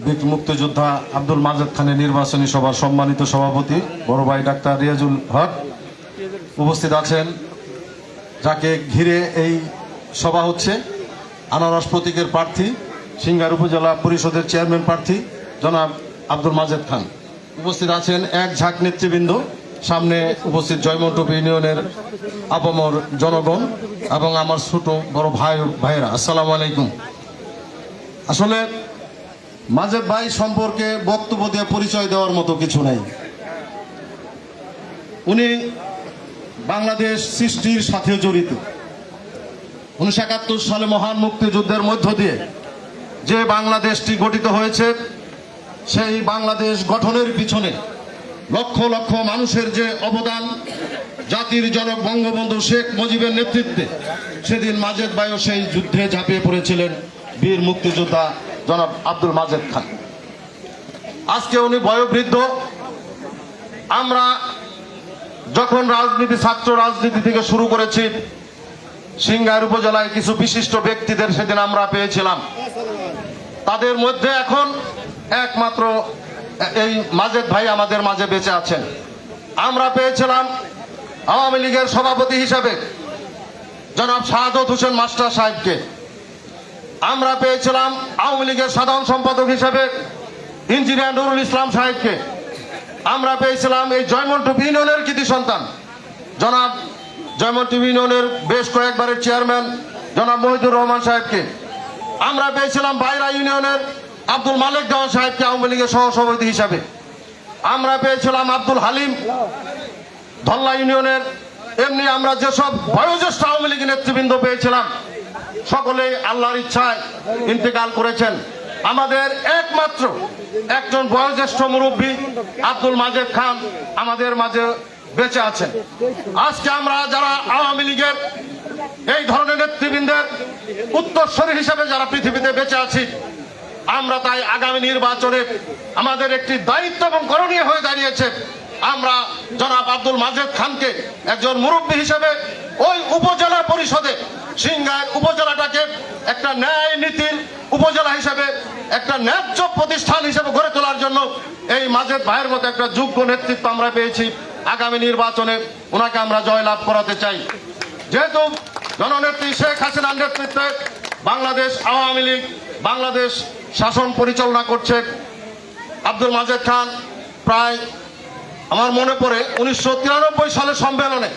বীর মুক্তিযোদ্ধা আব্দুল মাজেদ খানের নির্বাচনী সভার সম্মানিত সভাপতি বড় ভাই ডাক্তার রিয়াজুল হক, উপস্থিত আছেন যাকে ঘিরে এই সভা হচ্ছে, আনারস প্রতীকের প্রার্থী সিংহের উপজেলা পরিষদের চেয়ারম্যান প্রার্থী জনাব আব্দুল মাজেদ খান। উপস্থিত আছেন এক ঝাঁক নেতৃবৃন্দ, সামনে উপস্থিত জয়মন্টপ ইউনিয়নের আপামর জনগণ এবং আমার ছোট বড় ভাইয়েরা, আসসালামু আলাইকুম। আসলে মাজেদ ভাই সম্পর্কে বক্তব্য দিয়ে পরিচয় দেওয়ার মতো কিছু নাই। উনি বাংলাদেশ সৃষ্টির সাথে জড়িত। 1971 সালে মহান মুক্তিযুদ্ধের মধ্য দিয়ে যে বাংলাদেশটি গঠিত হয়েছে, সেই বাংলাদেশ গঠনের পিছনে লক্ষ লক্ষ মানুষের যে অবদান, জাতির জনক বঙ্গবন্ধু শেখ মুজিবের নেতৃত্বে সেদিন মাজেদ ভাইও সেই যুদ্ধে ঝাঁপিয়ে পড়েছিলেন বীর মুক্তিযোদ্ধা জনাব আব্দুল মাজেদ খান। আজকে উনি বয়োবৃদ্ধ। আমরা যখন রাজনীতি, ছাত্র রাজনীতি থেকে শুরু করেছি, সিংহের উপজেলায় কিছু বিশিষ্ট ব্যক্তিদের সেদিন আমরা পেয়েছিলাম। তাদের মধ্যে এখন একমাত্র এই মাজেদ ভাই আমাদের মাঝে বেঁচে আছেন। আমরা পেয়েছিলাম আওয়ামী লীগের সভাপতি হিসেবে জনাব শাহাদত হোসেন মাস্টার সাহেবকে। আমরা পেয়েছিলাম আওয়ামী লীগের সাধারণ সম্পাদক হিসেবে ইঞ্জিনিয়ার নুরুল ইসলাম সাহেবকে। আমরা পেয়েছিলাম এই জয়মন্টপ ইউনিয়নের কৃতি সন্তান জনাব জয়মন্টপ ইউনিয়নের বেশ কয়েকবারের চেয়ারম্যান জনাব মহিদুর রহমান সাহেবকে। আমরা পেয়েছিলাম বাইরা ইউনিয়নের আব্দুল মালিক দেওয়ান সাহেবকে আওয়ামী লীগের সহসভাপতি হিসাবে। আমরা পেয়েছিলাম আব্দুল হালিম ধল্লা ইউনিয়নের। এমনি আমরা যেসব বয়োজ্যেষ্ঠ আওয়ামী লীগের নেতৃবৃন্দ পেয়েছিলাম, সকলেই আল্লাহর ইচ্ছায় ইন্তেকাল করেছেন। আমাদের একমাত্র একজন বয়োজ্যেষ্ঠ মুরব্বী আব্দুল মাজেদ খান আমাদের মাঝে বেঁচে আছেন। আজকে আমরা যারা আওয়ামী লীগের এই ধরনের নেতৃবৃন্দের উত্তরসূরি হিসেবে যারা পৃথিবীতে বেঁচে আছি, আমরা তাই আগামী নির্বাচনে আমাদের একটি দায়িত্ব এবং করণীয় হয়ে দাঁড়িয়েছে। আমরা জনাব আব্দুল মাজেদ খানকে একজন মুরব্বী হিসেবে ওই উপজেলা পরিষদে সিংহের উপজেলাটাকে একটা ন্যায় নীতির উপজেলা হিসেবে, একটা ন্যায্য প্রতিষ্ঠান হিসেবে গড়ে তোলার জন্য এই মাজেদ ভাইয়ের মতো একটা যোগ্য নেতৃত্ব আমরা পেয়েছি। আগামী নির্বাচনে ওনাকে আমরা জয়লাভ করাতে চাই। যেহেতু জননেত্রী শেখ হাসিনার নেতৃত্বে বাংলাদেশ আওয়ামী লীগ বাংলাদেশ শাসন পরিচালনা করছে, আব্দুল মাজেদ খান প্রায় আমার মনে পড়ে 1993 সালের সম্মেলনে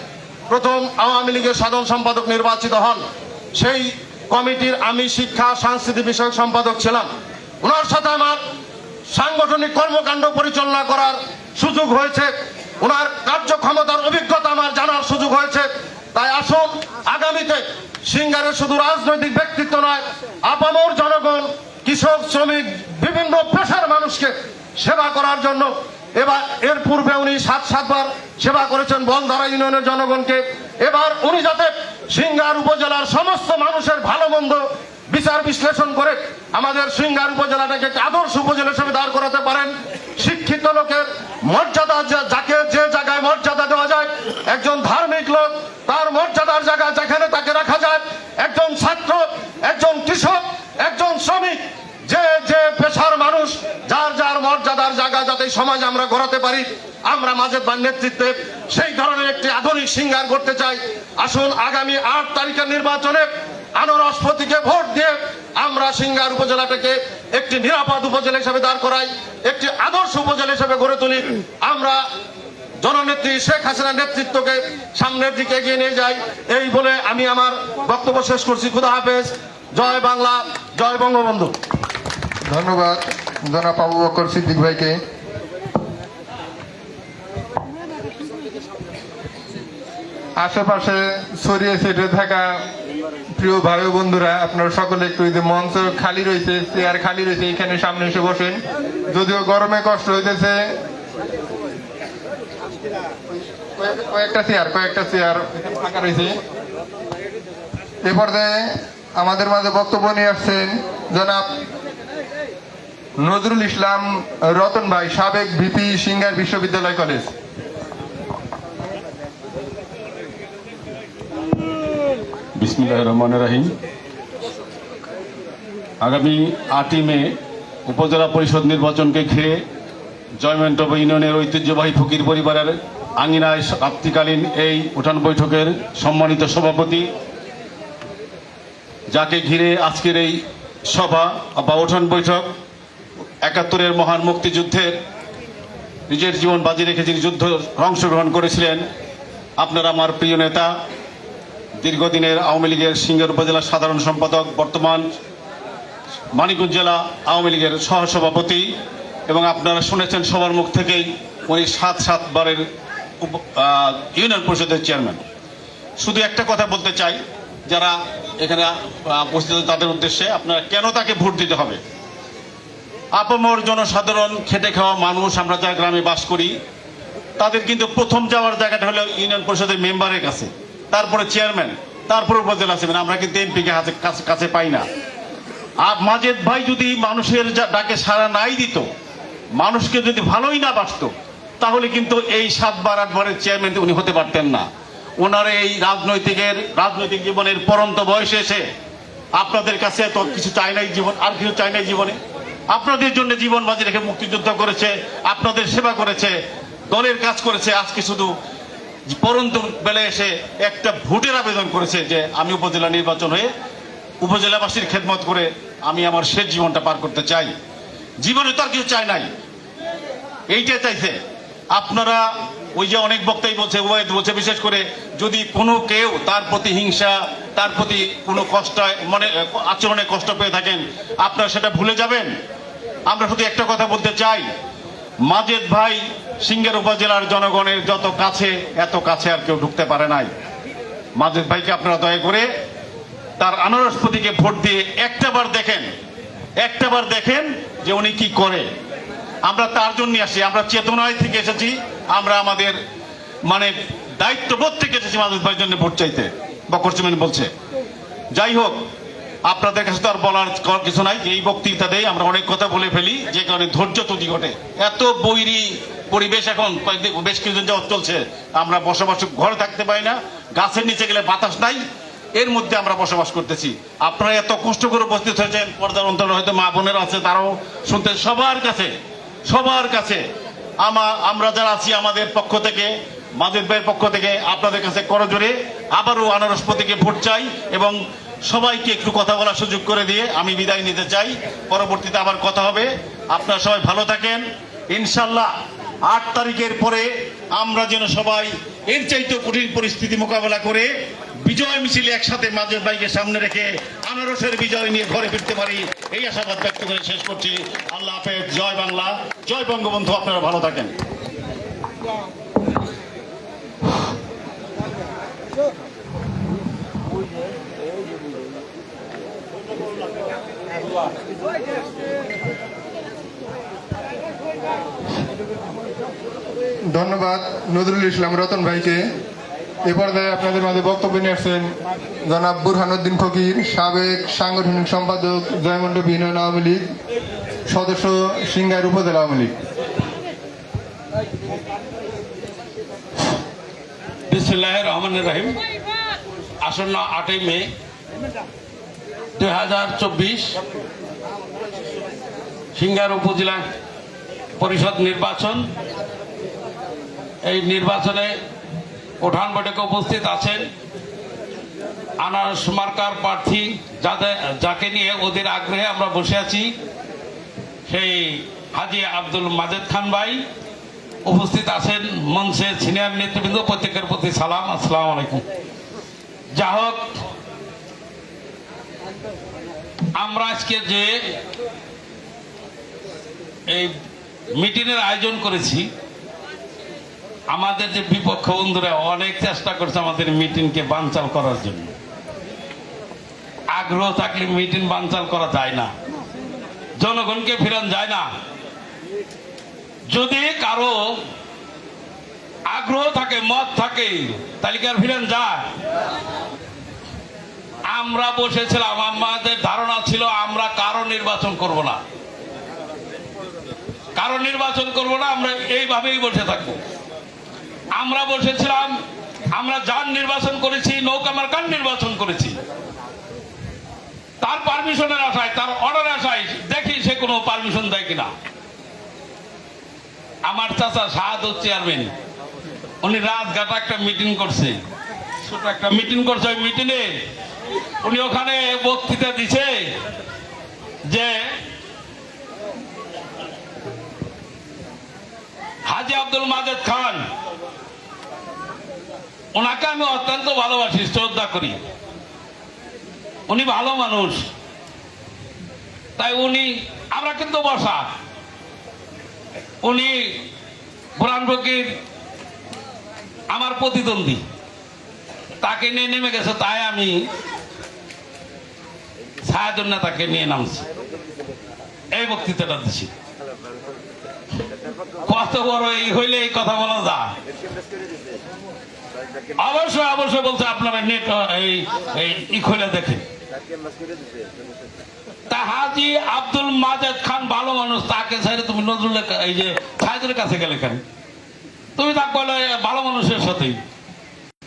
প্রথম আওয়ামী লীগের সাধারণ সম্পাদক নির্বাচিত হন। সেই কমিটির আমি শিক্ষা সংস্কৃতি বিষয়ক সম্পাদক ছিলাম। ওনার সাথে আমার সাংগঠনিক কর্মকাণ্ড পরিচালনা করার সুযোগ হয়েছে, ওনার কার্যক্ষমতার অভিজ্ঞতা আমার জানার সুযোগ হয়েছে। তাই আসুন আগামীতে সিঙ্গারের শুধু রাজনৈতিক ব্যক্তিত্ব নয়, আপামর জনগণ, কৃষক, শ্রমিক, বিভিন্ন পেশার মানুষকে সেবা করার জন্য এবার এর পূর্বে উনি 7বার সেবা করেছেন বলধারা ইউনিয়নের জনগণকে। এবার উনি যাতে সিঙ্গার উপজেলার সমস্ত মানুষের ভালো মন্দ বিচার বিশ্লেষণ করে আমাদের সিঙ্গার উপজেলাটাকে একটি আদর্শ উপজেলা হিসেবে দাঁড় করাতে পারেন। শিক্ষিত লোকের মর্যাদা, যাকে যে জায়গায় মর্যাদা দেওয়া যায়, একজন ধার্মিক লোক তার মর্যাদার জায়গা যেখানে তাকে রাখা যায়, একজন ছাত্র, একজন কৃষক, একজন শ্রমিক, যে যে পেশার মানুষ যার যার মর্যাদার জায়গা যাতে সমাজে আমরা গড়াতে পারি, আমরা মাজেদ ভাইয়ের নেতৃত্বে সেই ধরনের একটি আধুনিক সিঙ্গার করতে চাই। আসুন আগামী 8 তারিখের নির্বাচনে আনারস প্রতীকে ভোট দিয়ে আমরা সিঙ্গার উপজেলাটাকে একটি নিরাপদ উপজেলা হিসেবে দাঁড় করাই, একটি আদর্শ উপজেলা হিসেবে গড়ে তুলি। আমরা জননেত্রী শেখ হাসিনার নেতৃত্বকে সামনের দিকে এগিয়ে নিয়ে যাই। এই বলে আমি আমার বক্তব্য শেষ করছি। খুদা হাফেজ। জয় বাংলা, জয় বঙ্গবন্ধু। ধন্যবাদ জনাব আবু বকর সিদ্দিক ভাইকে। আশেপাশে ছড়িয়ে ছিটে থাকা প্রিয় ভাই ও বন্ধুরা, আপনারা সকলে একটু মঞ্চ খালি রয়েছে, চেয়ার খালি রয়েছে, এখানে সামনে এসে বসেন। যদিও গরমে কষ্ট হইতেছে, কয়েকটা চেয়ার ফাঁকা রয়েছে। এ পর্যায়ে আমাদের মাঝে বক্তব্য নিয়ে আসছেন জনাব নজরুল ইসলাম রতন ভাই, সাবেক ভিপি সিঙ্গার বিশ্ববিদ্যালয় কলেজ। বিসমিল্লাহির রহমানির রহিম। আগামী 8ই মে উপজেলা পরিষদ নির্বাচনকে ঘিরে জয়মেন্টব ইউনিয়নের ঐতিহ্যবাহী ফকির পরিবারের আঙিনায় রাত্রিকালীন এই উঠান বৈঠকের সম্মানিত সভাপতি, যাকে ঘিরে আজকের এই সভা বা উঠান বৈঠক 71-এর মহান মুক্তিযুদ্ধের নিজের জীবন বাজি রেখে যিনি যুদ্ধ অংশগ্রহণ করেছিলেন, আপনার আমার প্রিয় নেতা, দীর্ঘদিনের আওয়ামী লীগের সিঙ্গার উপজেলার সাধারণ সম্পাদক, বর্তমান মানিকগঞ্জ জেলা আওয়ামী লীগের সহসভাপতি, এবং আপনারা শুনেছেন সবার মুখ থেকেই উনি 7বারের ইউনিয়ন পরিষদের চেয়ারম্যান। শুধু একটা কথা বলতে চাই যারা এখানে উপস্থিত তাদের উদ্দেশ্যে, আপনারা কেন তাকে ভোট দিতে হবে। আপামর জনসাধারণ, খেটে খাওয়া মানুষ, আমরা যারা গ্রামে বাস করি, তাদের কিন্তু প্রথম যাওয়ার জায়গাটা হলো ইউনিয়ন পরিষদের মেম্বারের কাছে, তারপরে চেয়ারম্যান, তারপরে উপজেলা চেয়ারম্যান। আমরা কিন্তু এমপিকে কাছে পাই না। আর মাজেদ ভাই যদি মানুষের ডাকে সাড়া নাই দিত, মানুষকে যদি ভালোই না বাসতো, তাহলে কিন্তু এই 7বার 8বারের চেয়ারম্যান উনি হতে পারতেন না। ওনার এই রাজনৈতিক জীবনের পরন্ত বয়সে এসে আপনাদের কাছে তো কিছু চাই নাই জীবন, আর কিছু চাই নাই জীবনে। আপনাদের জন্য জীবন বাজি রেখে মুক্তিযুদ্ধ করেছে, আপনাদের সেবা করেছে, দলের কাজ করেছে। আজকে শুধু পরন্ত বেলা এসে একটা ভোটের আবেদন করেছে যে আমি উপজেলা নির্বাচন হয়ে উপজেলাবাসীর খেদমত করে আমি আমার শেষ জীবনটা পার করতে চাই। জীবনে তো আর কিছু চাই নাই, এইটা চাইছে। আপনারা ওই যে অনেক বক্তাই বলছে, উভয় বলছে, বিশেষ করে যদি কোনো কেউ তার প্রতি হিংসা, তার প্রতি কোনো কষ্ট মনে আচরণে কষ্ট পেয়ে থাকেন, আপনারা সেটা ভুলে যাবেন। আমরা শুধু একটা কথা বলতে চাই, মাজেদ ভাই সিঙ্গার উপজেলার জনগণের যত কাছে, এত কাছে আর কেউ ঢুকতে পারে নাই। মাজেদ ভাইকে আপনারা দয়া করে তার আনারস প্রতীকে ভোট দিয়ে একটাবার দেখেন যে উনি কি করে। আমরা তার জন্য আসি, আমরা চেতনায় থেকে এসেছি, আমরা আমাদের দায়িত্ববোধ থেকে এসেছি মাজেদ ভাইয়ের জন্য ভোট চাইতে। বকর চেয়ারম্যান বলছে, যাই হোক, আপনাদের কাছে তো আর বলার কিছু নাই। এই বক্তৃতাতেই আমরা অনেক কথা বলে ফেলি, যে কারণে ধৈর্য ত্রুটি ঘটে। এত বৈরী পরিবেশ এখন বেশ কিছুদিন যাওয়া চলছে, আমরা বসবাস ঘরে থাকতে পারি না, গাছের নিচে গেলে বাতাস নাই, এর মধ্যে আমরা বসবাস করতেছি। আপনারা এত কষ্ট করে উপস্থিত হয়েছেন, পর্দার অন্তরে হয়তো মা বোনেরা আছে, তারাও শুনতে। সবার কাছে আমরা যারা আছি, আমাদের পক্ষ থেকে, মাজেদ ভাইয়ের পক্ষ থেকে আপনাদের কাছে করজোরে আবারও আনারস প্রতীকে ভোট চাই, এবং সবাইকে একটু কথা বলার সুযোগ করে দিয়ে আমি বিদায় নিতে চাই। পরবর্তীতে আবার কথা হবে। আপনারা সবাই ভালো থাকেন। ইনশাল্লাহ 8 তারিখের পরে আমরা যেন সবাই এর চাইতে কঠিন পরিস্থিতি মোকাবেলা করে বিজয় মিছিলে একসাথে মাজেদ ভাইকে সামনে রেখে আনারসের বিজয় নিয়ে ঘরে ফিরতে পারি, এই আশাবাদ ব্যক্ত করে শেষ করছি। আল্লাহ হাফেজ। জয় বাংলা, জয় বঙ্গবন্ধু। আপনারা ভালো থাকেন। ধন্যবাদ নজরুল ইসলাম রতন ভাইকে। এ পর্যায়ে আপনাদের মাঝে বক্তব্য নিয়ে আসছেন জনাব বুরহানুদ্দিন ফকির, সাবেক সাংগঠনিক সম্পাদক জয়মন্ডপ ইউনিয়ন আওয়ামী লীগ, সদস্য সিংগাইর উপজেলা আওয়ামী লীগ। বিসমিল্লাহির রহমানির রহিম। আসন্ন 8ই মে 2024 সিংগাইর উপজেলা পরিষদ নির্বাচন। এই নির্বাচনে উঠান বৈঠকে উপস্থিত আছেন আনারস মার্কার প্রার্থী, যাকে নিয়ে ওদের আগ্রহে আমরা বসে আছি, সেই হাজী আব্দুল মাজেদ খান ভাই উপস্থিত আছেন। মঞ্চে সিনিয়র নেতৃবৃন্দ, প্রত্যেকের প্রতি সালাম, আসসালামু আলাইকুম। যা হোক, আমরা আজকে যে এই মিটিংয়ের আয়োজন করেছি, আমাদের যে বিপক্ষ বন্ধুরা অনেক চেষ্টা করছে আমাদের মিটিংকে বানচাল করার জন্য। আগ্রহ থাকলে মিটিং বানচাল করা যায় না, জনগণকে ফেরান যায় না। যদি কারো আগ্রহ থাকে, মত থাকে, তাহলে কি আর ফিরেন যায়? আমরা বসেছিলাম, আমাদের ধারণা ছিল আমরা কারো নির্বাচন করব না, কারো নির্বাচন করব না, আমরা এইভাবেই বসে থাকবো। আমরা বসেছিলাম, আমরা যার নির্বাচন করেছি, নৌকা মার্কার নির্বাচন করেছি, তার পারমিশনের আশায়, তার অর্ডারের আশায়, দেখি সে কোনো পারমিশন দেয় কিনা। আমার চাচা শাহাদত চেয়ারম্যান, উনি রাজঘাটে একটা মিটিং করছে, ছোট একটা মিটিং করছে। ওই মিটিংয়ে উনি ওখানে বক্তৃতা দিছে যে হাজী আব্দুল মাজেদ খান, ওনাকে আমি অত্যন্ত ভালোবাসি, শ্রদ্ধা করি, উনি ভালো মানুষ। তাই উনি, আমরা কিন্তু বসা, উনি বুরহান ফকির আমার প্রতিদ্বন্দ্বী, তাকে নিয়ে নেমে গেছে, তাই আমি ছায়াদুর নেতাকে নিয়ে নামছি, এই বক্তৃতাটা দিচ্ছি। কত বড় এই হইলে এই কথা বলা যায়? অবশ্যই অবশ্যই বলছে, আপনারা নেট এই খুলে দেখেন। তা হাজী আব্দুল মাজেদ খান ভালো মানুষ, তাকে ছেড়ে তুমি নজরুল এই যে ছায়াদুরের কাছে গেলে কেন? তুমি তাকে বলে ভালো মানুষের সাথেই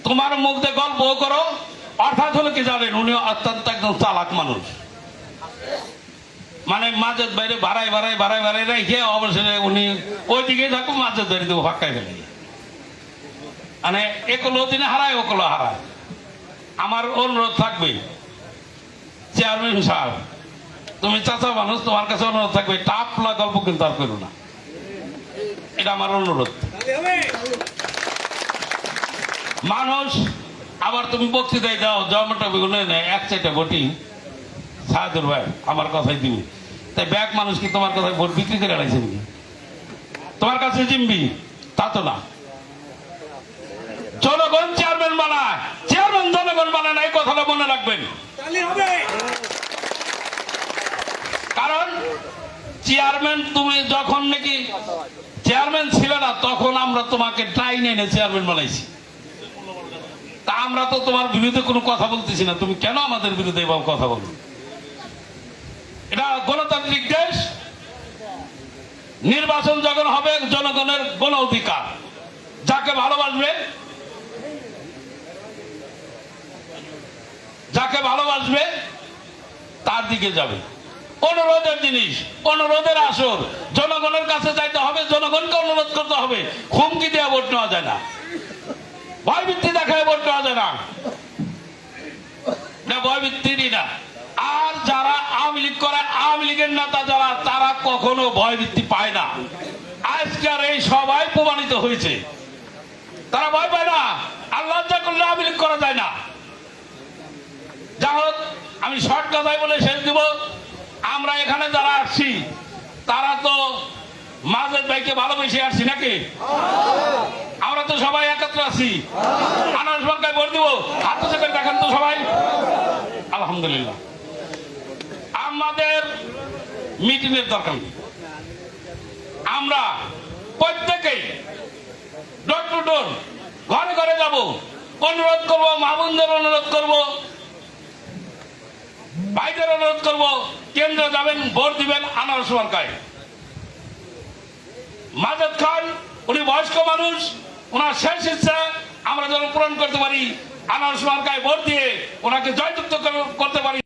তোমার মুখ দিয়ে গল্প করো। অর্থাৎ হলো কি জানেন, উনি অত্যন্ত একদম চালাক মানুষ। মানে মাজেদ বাইরে বাড়াই বাড়াই বাড়াই বাড়াই রেখে অবশ্যই উনি ওই দিকেই থাকুন, মাজেদ বাইরে দেবো ফাঁকায় ফেলে, মানে একলো দিনে হারায়, ওকলো হারায়। আমার অনুরোধ থাকবে, চেয়ারম্যান সাহেব, তুমি চাচা মানুষ, তোমার কাছে অনুরোধ থাকবে, টাপলা গল্প কিন্তু আর করো না, এটা আমার অনুরোধ। মানুষ আবার তুমি বক্তৃতায় দাও, জয়মন্ট এক চাইটা ভোটিং সাহায্য ভাই আমার কথাই দিবি, তাই ব্যাগ মানুষ কি তোমার কথায় ভোট বিক্রি করে আড়াইছে নাকি? তোমার কাছে জিম্বি তা তো না। জনগণ চেয়ারম্যান বানায়, চেয়ারম্যান জনগণ বানায় না, এই কথাটা মনে রাখবেন। কারণ চেয়ারম্যান তুমি যখন নাকি চেয়ারম্যান ছিল না, তখন আমরা তোমাকে ট্রাইনে এনে চেয়ারম্যান বানাইছি। তা আমরা তো তোমার বিরুদ্ধে কোনো কথা বলতেছি না, তুমি কেন আমাদের বিরুদ্ধে এভাবে কথা বলো? এটা গণতান্ত্রিক দেশ, নির্বাচন যখন হবে জনগণের গণ অধিকার, যাকে ভালোবাসবে, যাকে ভালোবাসবে তার দিকে যাবে। অনুরোধের জিনিস, অনুরোধের আসর, জনগণের কাছে যাইতে হবে, জনগণকে অনুরোধ করতে হবে। হুমকি দেওয়া ভোট নেওয়া যায় না, ভয়ভিত্তি দেখায় ভোট নেওয়া যায় না, ভয়ভিত্তিরই না। আর যারা আওয়ামী লীগ করে, আওয়ামী লীগের নেতা যারা, তারা কখনো ভয়ভিত্তি পায় না। আজকের এই সবাই প্রমাণিত হয়েছে, তারা ভয় পায় না। আল্লাহ যা করলে আওয়ামী লীগ করা যায় না। যা হোক, আমি শর্ট কথাই বলে শেষ দিব। আমরা এখানে যারা আসছি, তারা তো মাজেদ ভাইকে ভালোবেসে আসছি নাকি? আমরা তো সবাই একত্র আছি, আনারস মার্কায় ভোট দিব। হাত উঁচু করে দেখেন তো সবাই, আলহামদুলিল্লাহ। আমাদের মিটিংয়ের দরকার নেই। আমরা প্রত্যেকেই ডোর টু ডোর, ঘরে ঘরে যাব, অনুরোধ করবো, মা বোনদের অনুরোধ করবো, ভাইদের অনুরোধ করবো, কেন্দ্রে যাবেন, ভোট দিবেন আনারস মার্কায়। মাজেদ খান উনি বয়স্ক মানুষ, ওনার শেষ ইচ্ছা আমরা যেন পূরণ করতে পারি, আনারস মার্কায় ভোট দিয়ে ওনাকে জয়যুক্ত করতে পারি,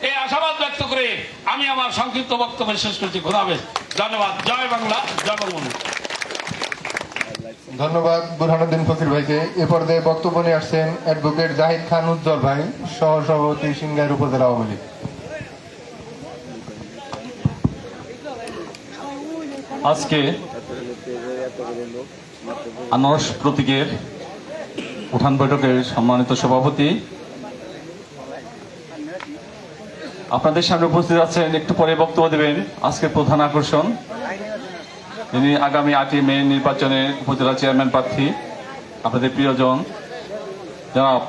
এই আশাবাদ ব্যক্ত করে আমি আমার সংক্ষিপ্ত বক্তব্য শেষ করছি। খোদা হাফেজ, ধন্যবাদ। জয় বাংলা, জয় বঙ্গবন্ধু। ধন্যবাদ বুরহানুদ্দিন ফকির ভাইকে। এ পর্যায়ে বক্তব্য নিয়ে আসছেন অ্যাডভোকেট জাহিদ খান উজ্জ্বল ভাই, সহসভাপতি সিংগাইর উপজেলা আওয়ামী লীগ। আজকে আনারস প্রতীকের উঠান বৈঠকের সম্মানিত সভাপতি আপনাদের সামনে উপস্থিত আছেন, একটু পরে বক্তব্য দেবেন আজকের প্রধান আকর্ষণ, যিনি আগামী 8 মে নির্বাচনে উপজেলা চেয়ারম্যান প্রার্থী, আপনাদের প্রিয়জন জনাব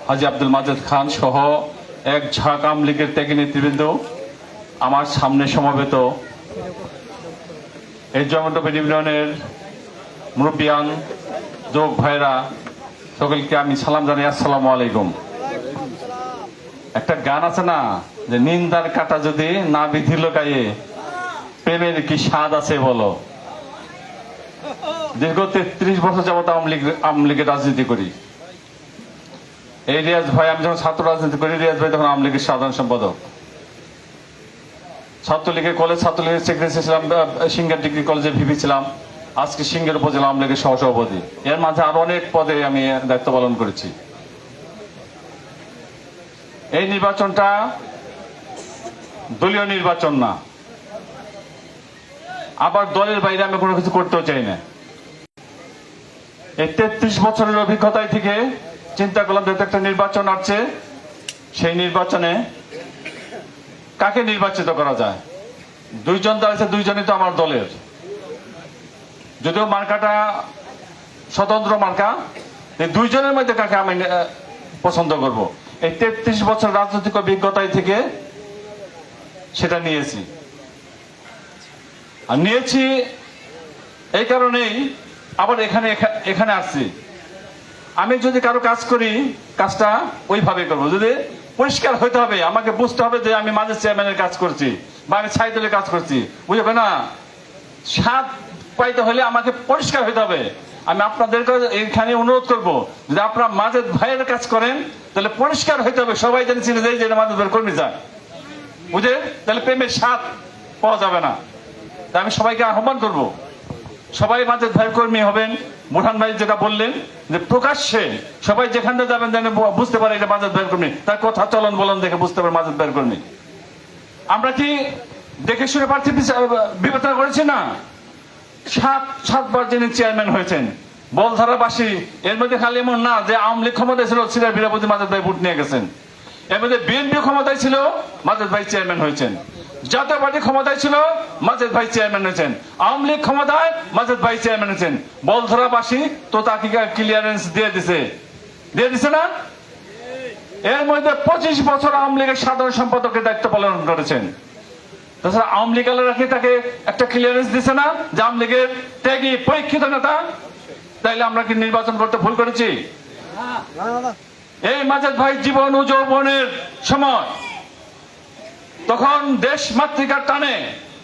হাজী আব্দুল মাজেদ খান সহ এক ঝাঁক আওয়ামী লীগের ত্যাগী নেতৃবৃন্দ, আমার সামনে সমবেত এই জয়মন্টপ ইউনিয়নের মুরব্বিয়ান, যুবক ভাইরা, সকলকে আমি সালাম জানাই, আসসালামু আলাইকুম। একটা গান আছে না, যে নিন্দার কাটা যদি না বিধিল গায়ে, প্রেমের কি স্বাদ আছে বলো। দীর্ঘ 33 বছর যাবত আওয়ামী লীগের রাজনীতি করি। এই রিয়াজ ভাই, আমি যখন ছাত্র রাজনীতি করি, রিয়াজ ভাই তখন আওয়ামী লীগের সাধারণ সম্পাদক, ছাত্রলীগের কলেজ ছাত্রলীগের সেক্রেটারি ছিলাম, সিঙ্গার ডিগ্রি কলেজে ভিপি ছিলাম, আজকে সিঙ্গার উপজেলা আওয়ামী লীগের সহসভাপতি। এর মাঝে আরো অনেক পদে আমি দায়িত্ব পালন করেছি। এই নির্বাচনটা দলীয় নির্বাচন না, আবার দলের বাইরে আমি কোনো কিছু করতেও চাই না। এই 33 বছরের অভিজ্ঞতায় থেকে চিন্তা করলাম যে একটা নির্বাচন আসছে, সেই নির্বাচনে কাকে নির্বাচিত করা যায়। দুইজন দাঁড়িয়েছে, দুইজনই তো আমার দলের, যদিও মার্কাটা স্বতন্ত্র মার্কা, এই দুইজনের মধ্যে কাকে আমি পছন্দ করব। এই 33 বছর রাজনৈতিক অভিজ্ঞতায় থেকে সেটা নিয়েছি। আর নিয়েছি এই কারণেই আবার এখানে আসছি। আমি যদি কারো কাজ করি, কাজটা ওইভাবে করবো। যদি পরিষ্কার হইতে হবে, আমাকে বুঝতে হবে যে আমি মাঝে চেয়ারম্যানের কাজ করছি বা আমি ছাইদলের কাজ করছি, বুঝবে না। স্বাদ পাইতে হলে আমাকে পরিষ্কার হইতে হবে। আমি আপনাদেরকে এখানে অনুরোধ করব, যদি আপনারা মাজেদ ভাইয়ের কাজ করেন তাহলে পরিষ্কার হইতে হবে, সবাই যেন চিনে যায় যে মাজেদ ভাইয়ের কর্মী যায়, বুঝে, তাহলে প্রেমের স্বাদ পাওয়া যাবে না। তাই আমি সবাইকে আহ্বান করব, সবাই মাজেদ ভাইয়ের কর্মী হবেন। বুরহান ভাই যেটা বললেন যে প্রকাশ্যে সবাই যেখানে যাবেন যেন বুঝতে পারে এটা মাজেদ ভাইয়ের কর্মী, তার কথা চলন বলন দেখে বুঝতে পারে মাজেদ ভাইয়ের কর্মী। আমরা কি দেখে শুনে প্রার্থী বিবেচনা করেছি না? 7বার যিনি চেয়ারম্যান হয়েছেন বলধারাবাসী, এর মধ্যে খালি এমন না যে আওয়ামী লীগ ক্ষমতায় ছিল, সিরার বিরাপতি মাজেদ ভাই ভোট নিয়ে গেছেন। এর মধ্যে বিএনপি ক্ষমতায় ছিল, মাজেদ ভাই চেয়ারম্যান হয়েছেন। জাতীয় পার্টি ক্ষমতায় ছিল, মাজেদ ভাই চেয়ারম্যান হয়েছেন। আওয়ামী লীগ ক্ষমতায়, মাজেদ ভাই চেয়ারম্যান হয়েছেন। বলধারাবাসী তো তাকে ক্লিয়ারেন্স দিয়ে দিছে না? এর মধ্যে 25 বছর আওয়ামী লীগের সাধারণ সম্পাদকের দায়িত্ব পালন করেছেন। তাছাড়া আওয়ামী লীগ আলারাকে তাকে একটা ক্লিয়ারেন্স দিছে না যে আওয়ামী লীগের ত্যাগী পরীক্ষিত নেতা? তাইলে আমরা কি নির্বাচন করতে ভুল করেছি? এই মাজেদ ভাই জীবন ও যৌবনের সময় তখন দেশ মাতৃকার টানে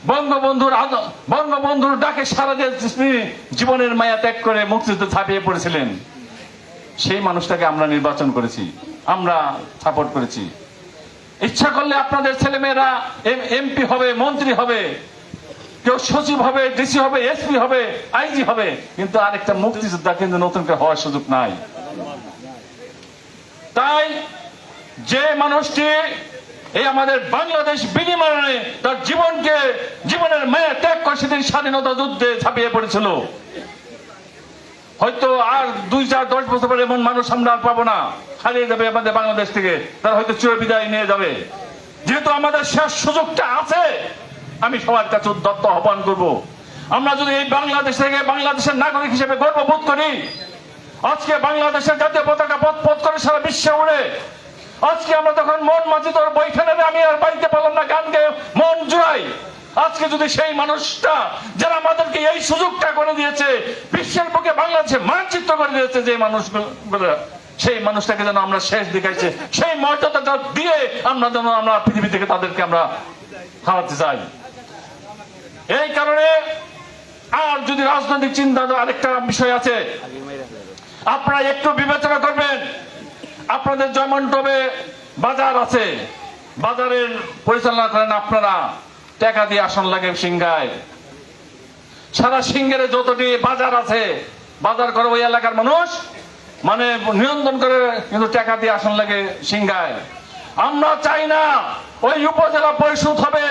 বঙ্গবন্ধুর ডাকে সারা দিয়ে জীবনের মায়া ত্যাগ করে মুক্তিযুদ্ধে ঝাঁপিয়ে পড়েছিলেন। সেই মানুষটাকে আমরা নির্বাচন করেছি, আমরা সাপোর্ট করেছি। ইচ্ছা করলে আপনাদের ছেলেমেয়েরা এমপি হবে, মন্ত্রী হবে, কেউ সচিব হবে, ডিসি হবে, এসপি হবে, আইজি হবে, কিন্তু আরেকটা মুক্তিযোদ্ধা কিন্তু নতুন করে হওয়ার সুযোগ নাই। তাই যে মানুষটি এই আমাদের বাংলাদেশ বিনিময়ে তার জীবনের মায়া ত্যাগ করে সেদিন স্বাধীনতা যুদ্ধে ঝাঁপিয়ে পড়েছিল, হয়তো আর 2-4-10 বছর পরে এমন মানুষ আমরা আর পাবো না, হারিয়ে যাবে আমাদের বাংলাদেশ থেকে, তারা হয়তো চিরবিদায় নিয়ে যাবে। যেহেতু আমাদের শেষ সুযোগটা আছে, আমি সবার কাছে উদ্যত আহ্বান করবো, আমরা যদি এই বাংলাদেশ থেকে বাংলাদেশের নাগরিক হিসেবে গর্ববোধ করি, আজকে বাংলাদেশের জাতীয় পতাকা পথ করে সারা বিশ্বে উড়ে, আজকে আমরা তখন মন মাঝি তোর বইখানে আমি আর বাড়িতে পারলাম না গান গেয়ে মন জুড়াই, আজকে যদি সেই মানুষটা যারা আমাদেরকে এই সুযোগটা করে দিয়েছে, বিশ্বের বুকে বাংলাদেশে মানচিত্র করে দিয়েছে, যে মানুষগুলো, সেই মানুষটাকে যেন আমরা শেষ দেখাইছে, সেই মর্যাদাটা দিয়ে আমরা যেন আমরা পৃথিবী থেকে তাদেরকে আমরা হারাতে চাই। এই কারণে আর যদি রাজনৈতিক চিন্তা, আরেকটা বিষয় আছে, আপনারা একটু বিবেচনা করবেন। আপনাদের জয়মন্টপে বাজার আছে, বাজারের পরিচালনা করেন আপনারা, টাকা দিয়ে আসন লাগে সিংহায়। সারা সিংহের যতটি বাজার আছে, বাজার করে ওই এলাকার মানুষ মানে নিয়ন্ত্রণ করে, কিন্তু টাকা দিয়ে আসন লাগে সিংহায়। আমরা চাই না ওই উপজেলা পরিষদ হবে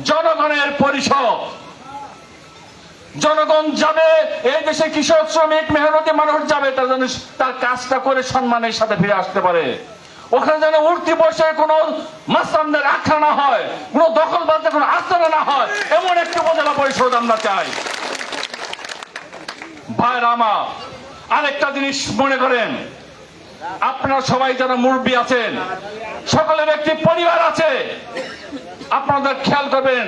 জনগণের পরিষদ। জনগণ যাবে, এই দেশে কৃষক, শ্রমিক, মেহনতি মানুষ যাবে, তার জন্য তার কাজটা করে সম্মানের সাথে ফিরে আসতে পারে। ওখানে যেন উঠতি বসে কোনো মাস্তানদের আখড়া না হয়, কোনো দখলবাজদের কোনো আস্তানা না হয়, এমন একটি উপজেলা পরিষদ আমরা চাই। ভাইরা আমার, আরেকটা জিনিস মনে করেন, আপনারা সবাই যারা মুরব্বী আছেন, সকলের একটি পরিবার আছে। আপনাদের খেয়াল করবেন,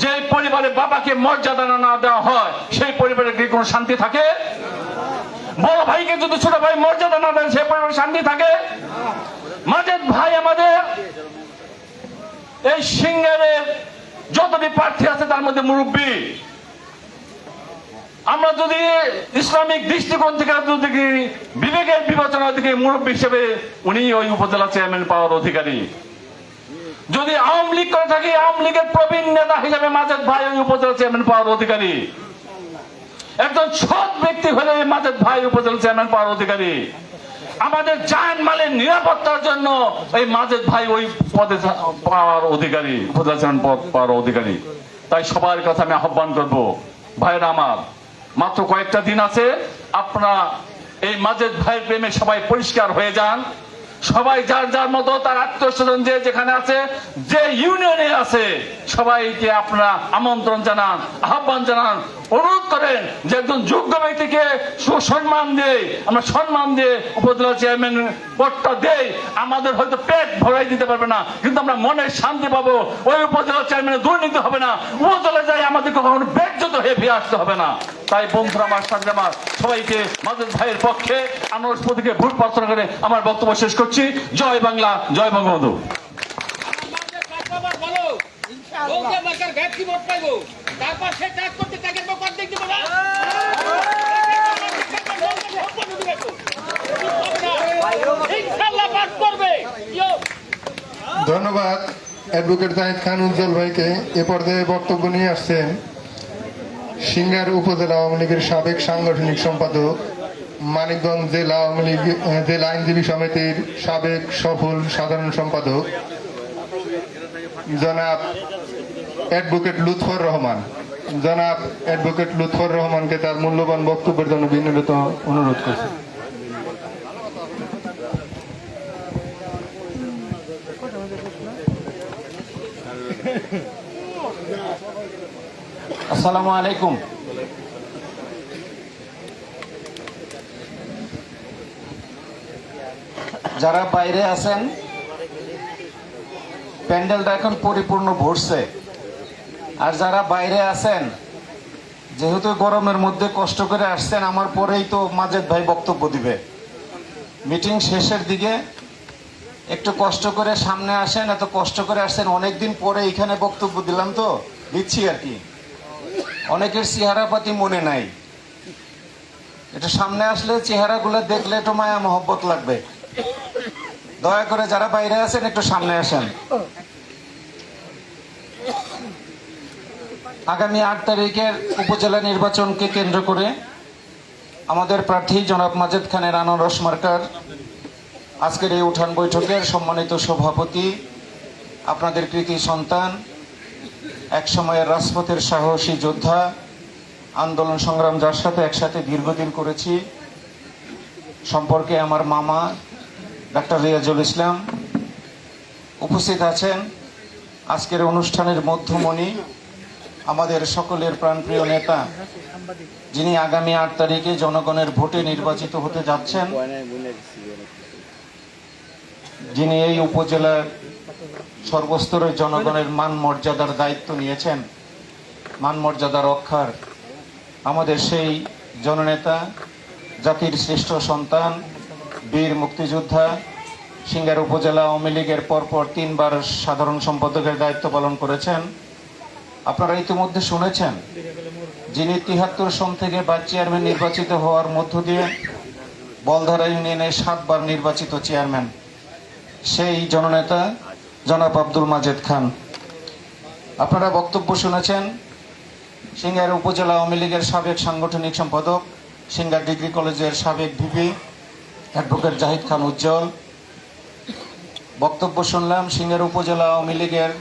যে পরিবারে বাবাকে মর্যাদা না দেওয়া হয়, সেই পরিবারে কি কোনো শান্তি থাকে? বড় ভাইকে যদি ছোট ভাই মর্যাদা না দেয়, সেই পরিবারে শান্তি থাকে? মাজেদ ভাই আমাদের এই সিংহের যতটি প্রার্থী আছে তার মধ্যে মুরব্বী। আমরা যদি ইসলামিক দৃষ্টিকোণ থেকে যদি বিবেকের বিবেচনা থেকে মুরব্বী হিসেবে উনি ওই উপজেলা চেয়ারম্যান পাওয়ার অধিকারী। যদি আওয়ামী লীগ করে থাকি, আওয়ামী লীগের প্রবীণ নেতা হিসেবে মাজেদ ভাই ওই উপজেলা চেয়ারম্যান পাওয়ার অধিকারী। একজন সৎ ব্যক্তি হলে মাজেদ ভাই উপজেলা চেয়ারম্যান পাওয়ার অধিকারী। আমাদের জান মালের নিরাপত্তার জন্য এই মাজেদ ভাই ওই পদে পাওয়ার অধিকারী, উপজেলা চেয়ারম্যান পদ পাওয়ার অধিকারী। তাই সবার কথা আমি আহ্বান করবো, ভাইরা আমার, মাত্র কয়েকটা দিন আছে, আপনারা এই মাজেদ ভাইয়ের প্রেমে সবাই পরিষ্কার হয়ে যান। সবাই যার যার মতো তার আত্মীয়স্বজন যে যেখানে আছে, যে ইউনিয়নে আছে, সবাইকে আপনারা আমন্ত্রণ জানান, আহ্বান জানান, অনুরোধ করেন যে একজন যোগ্য ব্যক্তিকে সুসম্মান দিয়ে, আমরা সম্মান দিয়ে উপজেলা চেয়ারম্যান পদটা দেই। আমাদের হয়তো পেট ভরাই দিতে পারবে না, কিন্তু আমরা মনে শান্তি পাবো। ওই উপজেলা চেয়ারম্যানের দুর্নীতি হবে না, উপজেলা যাই আমাদের কখনো বেজ্জত হয়ে ফিরে আসতে হবে না। তাই বন্ধুরা আমার, সাথে আমার সবাইকে মাজেদ ভাইয়ের পক্ষে আনারস প্রতীকে ভোট প্রার্থনা করে আমার বক্তব্য শেষ করছি। জয় বাংলা, জয় বঙ্গবন্ধু। ধন্যবাদ অ্যাডভোকেট জাহিদ খান উজ্জ্বল ভাইকে। এ পর্যায়ে বক্তব্য নিয়ে আসছেন সিংহার উপজেলা আওয়ামী লীগের সাবেক সাংগঠনিক সম্পাদক, মানিকগঞ্জ জেলা আওয়ামী লীগ জেলা আইনজীবী সমিতির সাবেক সফল সাধারণ সম্পাদক জনাব অ্যাডভোকেট লুৎফর রহমান। জনাব অ্যাডভোকেট লুৎফর রহমানকে তার মূল্যবান বক্তব্যের জন্য বিনীত অনুরোধ করছি। আসসালামু আলাইকুম। যারা বাইরে আছেন, প্যান্ডেলটা এখন পরিপূর্ণ ভরছে। আর যারা বাইরে আছেন, যেহেতু গরমের মধ্যে কষ্ট করে আসছেন, আমার পরেই তো মাজেদ ভাই বক্তব্য দিবে। মিটিং শেষের দিকে একটু কষ্ট করে সামনে আসেন, এত কষ্ট করে আসছেন, অনেকদিন পরে এখানে বক্তব্য দিলাম তো দিচ্ছি আর কি। অনেকের চেহারা পাতি মনে নাই, একটু সামনে আসলে চেহারাগুলো দেখলে একটু মায়া মহব্বত লাগবে। দয়া করে যারা বাইরে আছেন একটু সামনে আসেন। আগামী 8 তারিখের উপজেলা নির্বাচনকে কেন্দ্র করে আমাদের প্রার্থী জনাব মাজেদ খানের আনারস মার্কার আজকের এই উঠান বৈঠকের সম্মানিত সভাপতি, আপনাদের কৃতি সন্তান, এক সময়ের রাজপথের সাহসী যোদ্ধা, আন্দোলন সংগ্রাম যার সাথে একসাথে দীর্ঘদিন করেছি, সম্পর্কে আমার মামা ডাক্তার রিয়াজুল ইসলাম উপস্থিত আছেন। আজকের অনুষ্ঠানের মধ্যমণি আমাদের সকলের প্রাণপ্রিয় নেতা, যিনি আগামী 8 তারিখে জনগণের ভোটে নির্বাচিত হতে যাচ্ছেন, যিনি এই উপজেলার সর্বস্তরের জনগণের মান মর্যাদার দায়িত্ব নিয়েছেন, মানমর্যাদা রক্ষার আমাদের সেই জননেতা, জাতির শ্রেষ্ঠ সন্তান, বীর মুক্তিযোদ্ধা, সিঙ্গার উপজেলা আওয়ামী লীগের পরপর 3 বার সাধারণ সম্পাদকের দায়িত্ব পালন করেছেন। আপনারা ইতিমধ্যে শুনেছেন যিনি 73 সন থেকে ভাইস চেয়ারম্যান নির্বাচিত হওয়ার মধ্য দিয়ে বলধারা ইউনিয়নের 7 বার নির্বাচিত চেয়ারম্যান, সেই জননেতা জনাব আব্দুল মাজেদ খান। আপনারা বক্তব্য শুনেছেন সিঙ্গার উপজেলা আওয়ামী লীগের সাবেক সাংগঠনিক সম্পাদক, সিঙ্গার ডিগ্রি কলেজের সাবেক ভিপি অ্যাডভোকেট জাহিদ খান উজ্জ্বল। বক্তব্য শুনলাম সিঙ্গার উপজেলা আওয়ামী লীগের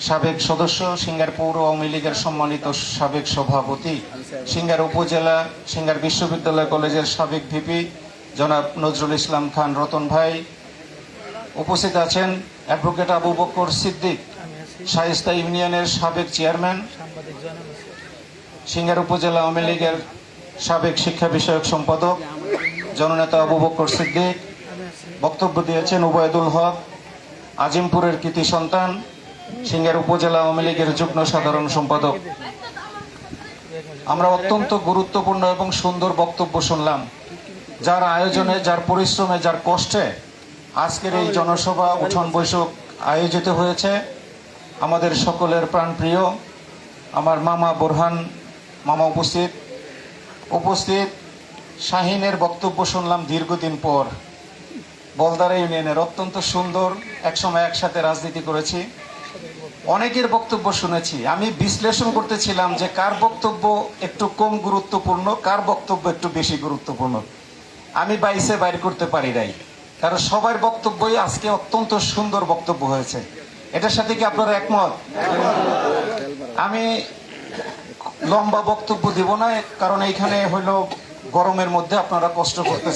সাবেক সদস্য, সিঙ্গার পৌর আওয়ামী লীগের সম্মানিত সাবেক সভাপতি, সিঙ্গার উপজেলা সিঙ্গার বিশ্ববিদ্যালয় কলেজের সাবেক ভিপি জনাব নজরুল ইসলাম খান রতন ভাই। উপস্থিত আছেন অ্যাডভোকেট আবু বকর সিদ্দিক, শায়েস্তা ইউনিয়নের সাবেক চেয়ারম্যান, সিঙ্গার উপজেলা আওয়ামী লীগের সাবেক শিক্ষা বিষয়ক সম্পাদক জননেতা আবু বকর সিদ্দিক। বক্তব্য দিয়েছেন উবায়দুল হক, আজিমপুরের কৃতি সন্তান, সিঙ্গার উপজেলা আওয়ামী লীগের যুগ্ম সাধারণ সম্পাদক। আমরা অত্যন্ত গুরুত্বপূর্ণ এবং সুন্দর বক্তব্য শুনলাম। যার আয়োজনে, যার পরিশ্রমে, যার কষ্টে আজকের এই জনসভা উঠোন বৈঠক আয়োজিত হয়েছে আমাদের সকলের প্রাণপ্রিয় আমার মামা বোরহান মামা উপস্থিত শাহিনের বক্তব্য শুনলাম দীর্ঘদিন পর। বলধারা ইউনিয়নের অত্যন্ত সুন্দর, একসময় একসাথে রাজনীতি করেছি, অনেকের বক্তব্য শুনেছি। আমি বিশ্লেষণ করতেছিলাম যে কার বক্তব্য একটু কম গুরুত্বপূর্ণ, কার বক্তব্য একটু বেশি গুরুত্বপূর্ণ। আমি বাইর করতে পারি নাই, কারণ সবার বক্তব্যই আজকে অত্যন্ত সুন্দর বক্তব্য হয়েছে। এটার সাথে কি আপনারা একমত? আমি লম্বা বক্তব্য দিব না, কারণ এইখানে হইলো গরমের মধ্যে আপনারা কষ্ট করতে